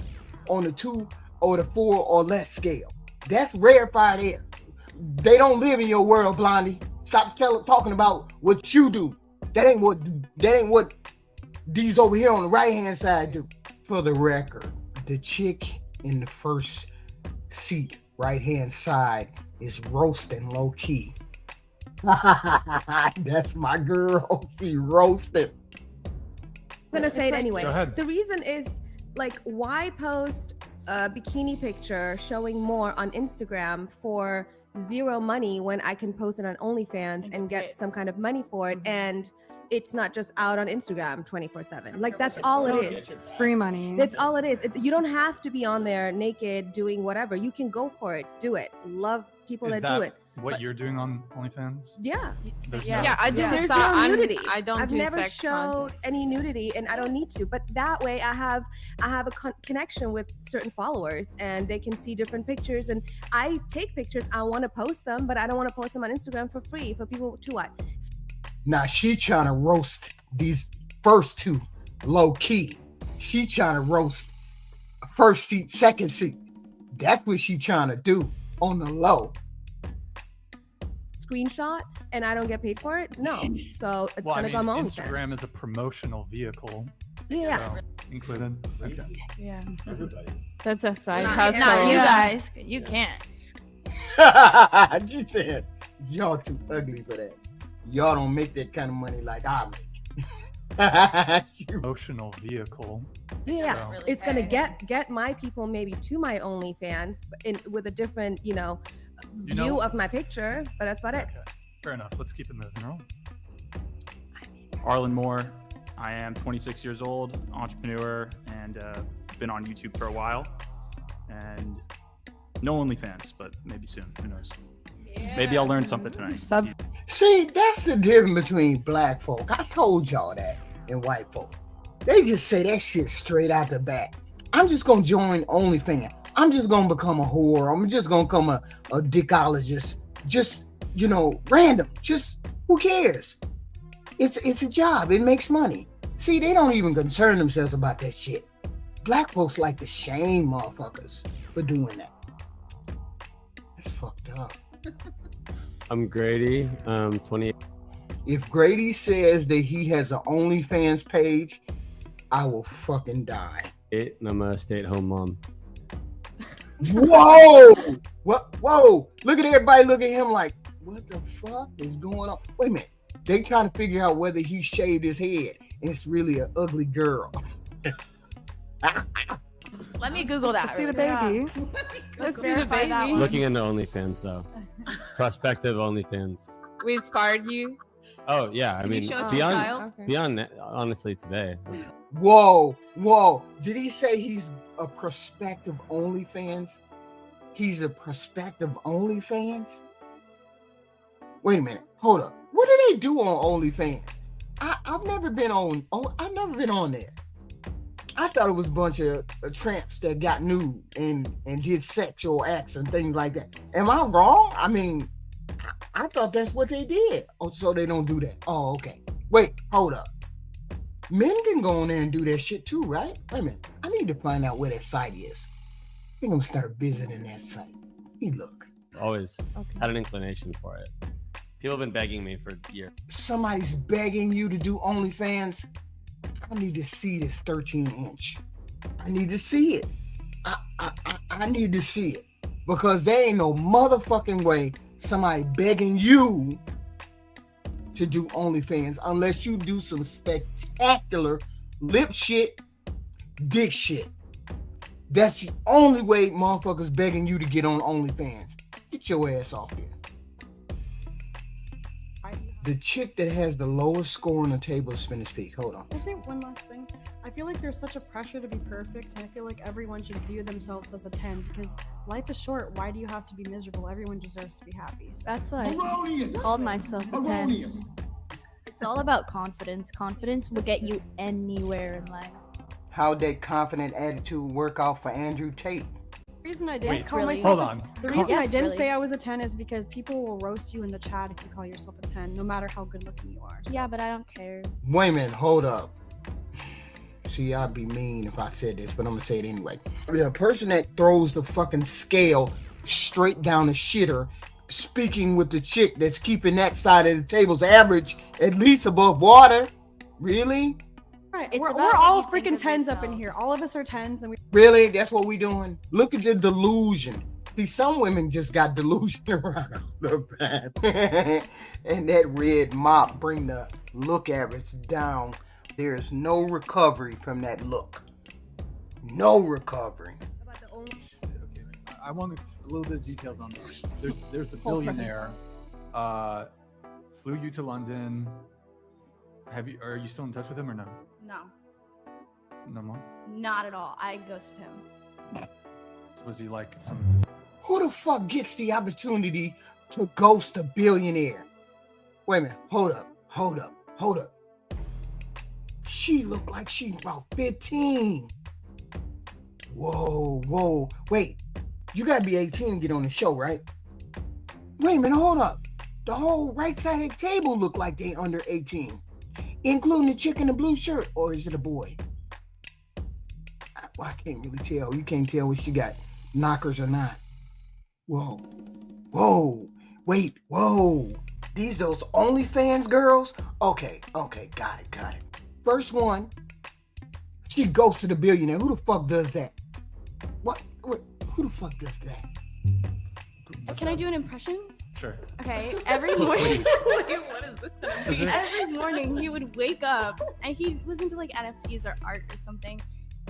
on the 2 or the 4 or less scale. That's rarefied air. They don't live in your world, Blondie. Stop talking about what you do. That ain't what these over here on the right hand side do. For the record, the chick in the first seat, right hand side, is roasting low key. That's my girl. She roasted. I'm gonna say it anyway. Go ahead. The reason is, why post a bikini picture showing more on Instagram for zero money when I can post it on OnlyFans and get some kind of money for it, and it's not just out on Instagram 24/7. That's all it is. It's free money. That's all it is. You don't have to be on there naked doing whatever. You can go for it. Do it. Love people that do it. What you're doing on OnlyFans? Yeah. There's I do. There's no nudity. I've do never sex showed content. any nudity, and I don't need to. But that way, I have a connection with certain followers, and they can see different pictures. And I take pictures. I want to post them, but I don't want to post them on Instagram for free for people to what? Now she trying to roast these first two, low key. She trying to roast first seat, second seat. That's what she trying to do on the low. Screenshot and I don't get paid for it? No. So it's Well, gonna go on my Instagram OnlyFans. is a promotional vehicle. Yeah. So, included. Okay. Yeah. Everybody. That's a side Not hustle. you guys. You can't. She said, y'all too ugly for that. Y'all don't make that kind of money like I make. Promotional vehicle. Yeah, So- it's gonna get my people maybe to my OnlyFans with a different, view of my picture, but that's about it. Fair enough. Let's keep it moving. Roll. Arlen Moore. I am 26 years old, entrepreneur, and been on YouTube for a while. And no OnlyFans, but maybe soon. Who knows? Maybe I'll learn something tonight. See, that's the difference between black folk. I told y'all that, and white folk. They just say that shit straight out the back. I'm just gonna join OnlyFans. I'm just gonna become a whore. I'm just gonna become a dickologist. Just, random. Just, who cares? It's a job. It makes money. See, they don't even concern themselves about that shit. Black folks like to shame motherfuckers for doing that. That's fucked up. I'm Grady. 28. If Grady says that he has an OnlyFans page, I will fucking die. And I'm a stay-at-home mom. Whoa! What? Whoa! Look at everybody. Look at him like, what the fuck is going on? Wait a minute. They trying to figure out whether he shaved his head and it's really an ugly girl. Let me Google that. See the baby. Let's see the baby. Looking into OnlyFans though. Prospective OnlyFans. We inspired you. Oh yeah, I Can you mean show us your child? beyond honestly today. Whoa! Did he say he's a prospective OnlyFans? He's a prospective OnlyFans? Wait a minute. Hold up. What do they do on OnlyFans? I've never been on. I've never been on there. I thought it was a bunch of tramps that got nude and did sexual acts and things like that. Am I wrong? I mean, I thought that's what they did. Oh, so they don't do that. Oh, okay. Wait, hold up. Men can go on there and do that shit too, right? Wait a minute. I need to find out where that site is. I think I'm gonna start visiting that site. Hey, look. Always had an inclination for it. People have been begging me for years. Somebody's begging you to do OnlyFans. I need to see this 13-inch. I need to see it. I need to see it. Because there ain't no motherfucking way somebody begging you to do OnlyFans unless you do some spectacular lip shit, dick shit. That's the only way motherfuckers begging you to get on OnlyFans. Get your ass off there. The chick that has the lowest score on the table is finna speak. Hold on. I'll say one last thing. I feel like there's such a pressure to be perfect, and I feel like everyone should view themselves as a 10 because life is short. Why do you have to be miserable? Everyone deserves to be happy. So That's why Erroneous. I called myself a 10. It's all about confidence. Confidence will get you anywhere in life. How'd that confident attitude work out for Andrew Tate? The reason I didn't Wait, call really? myself Hold on. the reason I Yes, didn't really. say I was a 10 is because people will roast you in the chat if you call yourself a 10, no matter how good looking you are. So. Yeah, but I don't care. Wait a minute, hold up. See, I'd be mean if I said this, but I'm gonna say it anyway. The person that throws the fucking scale straight down the shitter, speaking with the chick that's keeping that side of the table's average at least above water. Really? Right. It's We're about all what you think freaking of 10s up in yourself. here. All of us are 10s, and we. Really? That's what we doing? Look at the delusion. See, some women just got delusion around the back. And that red mop bring the look average down. There is no recovery from that look. No recovery. I want a little bit of details on this. There's the Hold on. billionaire. Flew you to London. Are you still in touch with him or no? No, No more. not at all. I ghosted him. Was he like some? Who the fuck gets the opportunity to ghost a billionaire? Wait a minute. Hold up. She looked like she's about 15. Whoa. Wait, you gotta be 18 to get on the show, right? Wait a minute, hold up. The whole right side of the table looked like they under 18. including the chick in the blue shirt, or is it a boy? I can't really tell. You can't tell if she got knockers or not. Whoa. Wait, whoa. These those OnlyFans girls? Okay, got it. First one, she ghosted a billionaire. Who the fuck does that? What? Who the fuck does that? Can I do an impression? Sure. Okay, every morning. Please. What is this gonna Does be? it- Every morning he would wake up and he was into like NFTs or art or something.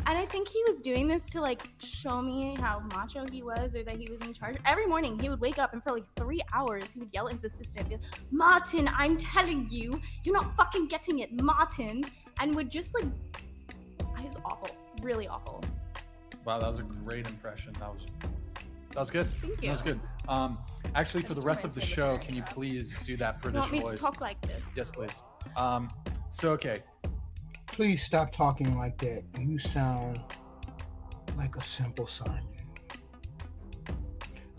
And I think he was doing this to like show me how macho he was or that he was in charge. Every morning he would wake up and for like 3 hours he would yell at his assistant, be like, Martin, I'm telling you, you're not fucking getting it, Martin. And would just like, it was awful, really awful. Wow, that was a great impression. That was good. Thank you. That was good. Actually, for the rest of the show, can you please do that British You want me voice? to talk like this? Yes, please. Okay. Please stop talking like that. You sound like a simple Simon.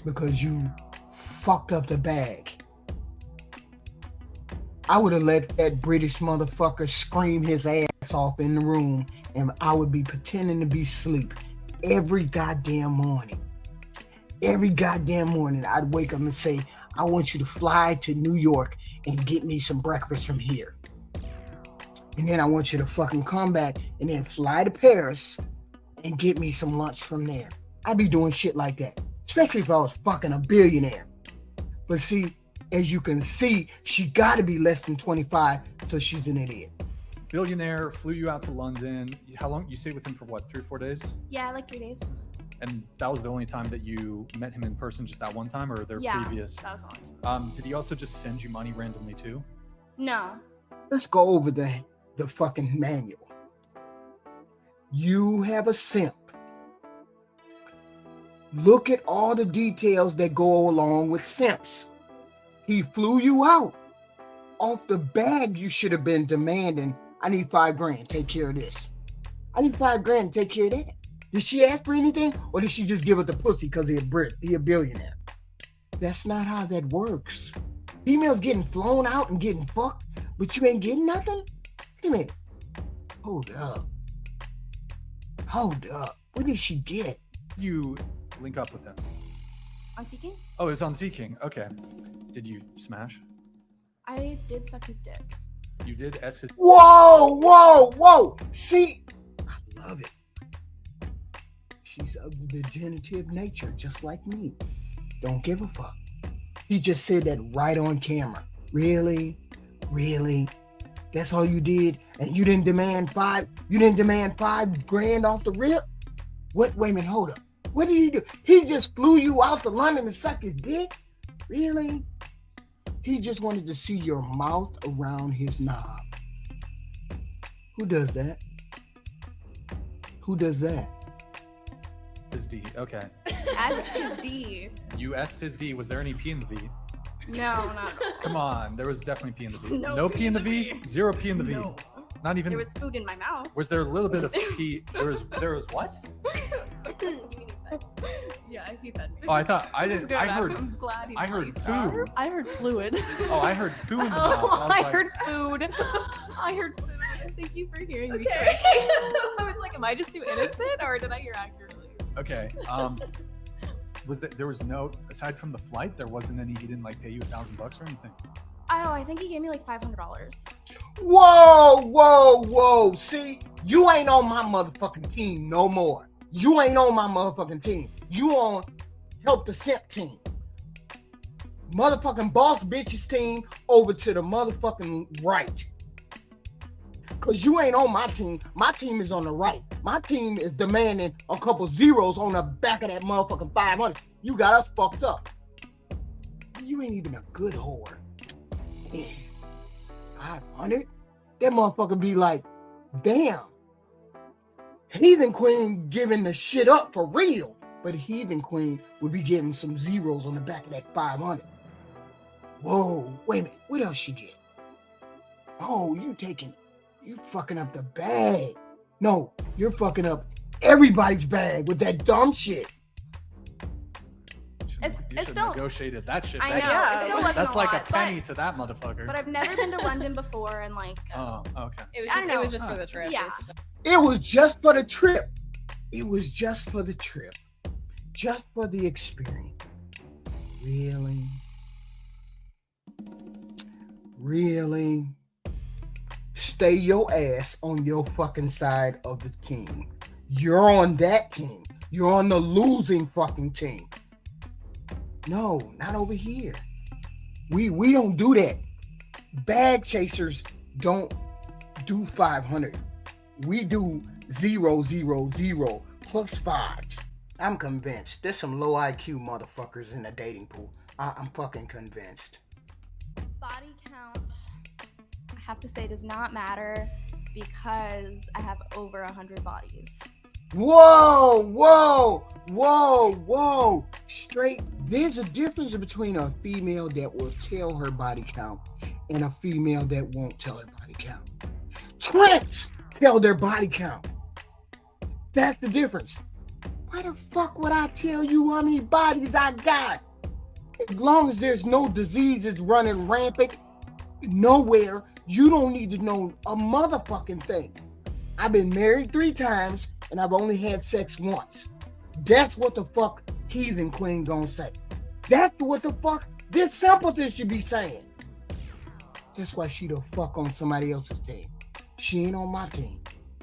Because you fucked up the bag. I would have let that British motherfucker scream his ass off in the room, and I would be pretending to be asleep every goddamn morning. Every goddamn morning, I'd wake up and say, I want you to fly to New York and get me some breakfast from here. And then I want you to fucking come back and then fly to Paris and get me some lunch from there. I'd be doing shit like that, especially if I was fucking a billionaire. But see, as you can see, she got to be less than 25, so she's an idiot. Billionaire flew you out to London. How long? You stayed with him for what, 3 or 4 days? Yeah, like 3 days. And that was the only time that you met him in person, just that one time, or there Yeah, previous? that was all. Did he also just send you money randomly too? No. Let's go over the fucking manual. You have a simp. Look at all the details that go along with simps. He flew you out. Off the bag, you should have been demanding, I need $5,000, take care of this. I need $5,000, take care of that. Did she ask for anything, or did she just give it the pussy because he a billionaire? That's not how that works. Females getting flown out and getting fucked, but you ain't getting nothing? Wait a minute. Hold up. What did she get? You link up with him. On Seeking? Oh, it was on Seeking. Okay. Did you smash? I did suck his dick. You did S his. Whoa. See, I love it. She's of the degenerative nature, just like me. Don't give a fuck. He just said that right on camera. Really? That's all you did? And you didn't demand $5,000 off the rip? What? Wait a minute, hold up. What did he do? He just flew you out to London to suck his dick? Really? He just wanted to see your mouth around his knob. Who does that? His D. Okay. Asked his D. You S'd his D. Was there any P in the V? No, not at all. Come on. There was definitely P in the V. No P in the V? Zero P in the V. No. Not even. There was food in my mouth. Was there a little bit of P? There was what? Yeah, he fed me. Oh, I thought I This is didn't. good. I heard. I'm glad he I heard released poo. I heard fluid. Oh, I heard poo in the mouth. Oh, I I was heard food. I heard food. Thank you for hearing me. Okay. I was like, am I just too innocent or did I hear accurately? Okay. There was no, aside from the flight, there wasn't any. He didn't like pay you $1,000 or anything. Oh, I think he gave me like $500. Whoa. See, you ain't on my motherfucking team no more. You ain't on my motherfucking team. You on Help the Simp team. Motherfucking boss bitches team over to the motherfucking right. Cause you ain't on my team. My team is on the right. My team is demanding a couple zeros on the back of that motherfucking 500. You got us fucked up. You ain't even a good whore. Yeah. 500? That motherfucker be like, damn. Heathen Queen giving the shit up for real. But Heathen Queen would be getting some zeros on the back of that 500. Whoa, wait a minute. What else she get? Oh, you fucking up the bag. No, you're fucking up everybody's bag with that dumb shit. You It's should still- have negotiated that shit. I back know, then. it still wasn't That's a like lot, a penny to that motherfucker. But I've never been to London before, and like, Oh, okay. It was I just, don't it was know. just for the trip. Yeah. basically. It was just for the trip. It was just for the trip. Just for the experience. Really? Really? Stay your ass on your fucking side of the team. You're on that team. You're on the losing fucking team. No, not over here. We don't do that. Bag chasers don't do 500. We do 0, 0, 0 plus 5s. I'm convinced. There's some low IQ motherfuckers in the dating pool. I'm fucking convinced. body count, I have to say, does not matter because I have over 100 bodies. Whoa, whoa, whoa, whoa. Straight, there's a difference between a female that will tell her body count and a female that won't tell her body count. Trents tell their body count. That's the difference. Why the fuck would I tell you how many bodies I got? As long as there's no diseases running rampant nowhere, you don't need to know a motherfucking thing. I've been married 3 times and I've only had sex once. That's what the fuck Heathen Queen gonna say. That's what the fuck this simpleton should be saying. That's why she the fuck on somebody else's team. She ain't on my team.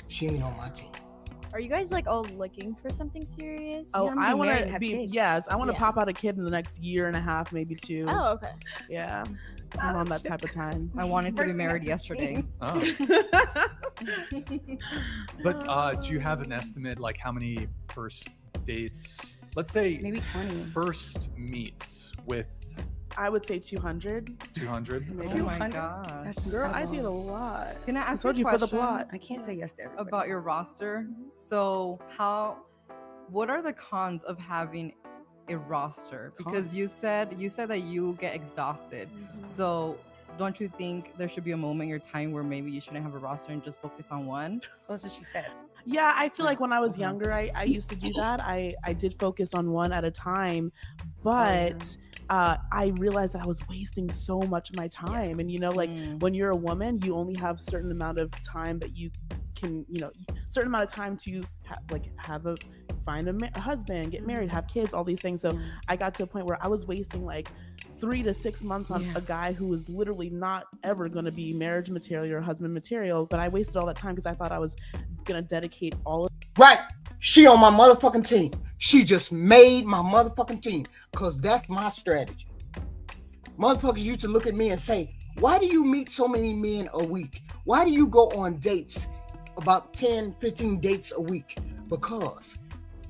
She ain't on my team. Are you guys like all looking for something serious? Oh, I want to be. kids. Yes, I want to Yeah. pop out a kid in the next year and a half, maybe 2. Oh, okay. Yeah, I'm on that type of time. I wanted to be married yesterday. Oh. But do you have an estimate, like how many first dates? Let's say maybe 20. First meets with I would say 200. 200. Maybe. Oh my god. That's girl, I did a lot. Can I ask told you you a for the question plot. I can't say yes to everybody. About your roster. So what are the cons of having a roster? Because you said that you get exhausted. So don't you think there should be a moment in your time where maybe you shouldn't have a roster and just focus on one? That's what she said. Yeah, I feel like when I was younger, I used to do that. I did focus on one at a time, but I realized that I was wasting so much of my time. And like when you're a woman, you only have certain amount of time that you can, certain amount of time to find a husband, get married, have kids, all these things. So I got to a point where I was wasting like 3 to 6 months on a guy who was literally not ever going to be marriage material or husband material. But I wasted all that time because I thought I was going to dedicate all of Right. She on my motherfucking team. She just made my motherfucking team because that's my strategy. Motherfuckers used to look at me and say, why do you meet so many men a week? Why do you go on dates, about 10, 15 dates a week? Because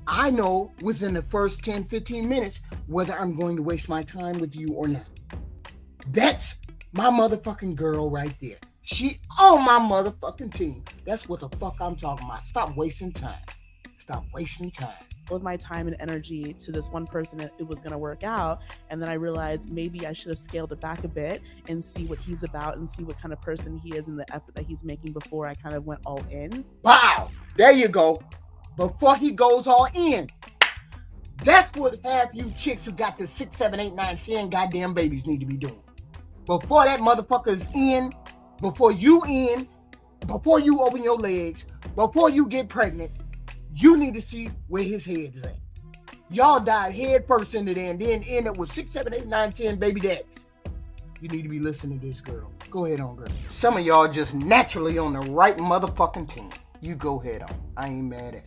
I know within the first 10, 15 minutes whether I'm going to waste my time with you or not. That's my motherfucking girl right there. She on my motherfucking team. That's what the fuck I'm talking about. Stop wasting time. Stop wasting time. of my time and energy to this one person, it was going to work out. And then I realized maybe I should have scaled it back a bit and see what he's about and see what kind of person he is and the effort that he's making before I kind of went all in. Wow. There you go. Before he goes all in. That's what half you chicks who got the 6, 7, 8, 9, 10 goddamn babies need to be doing. Before that motherfucker's in, before you open your legs, before you get pregnant, you need to see where his head is at. Y'all died head first into there and then end up with 6, 7, 8, 9, 10 baby daddies. You need to be listening to this girl. Go ahead on, girl. Some of y'all just naturally on the right motherfucking team. You go ahead on. I ain't mad at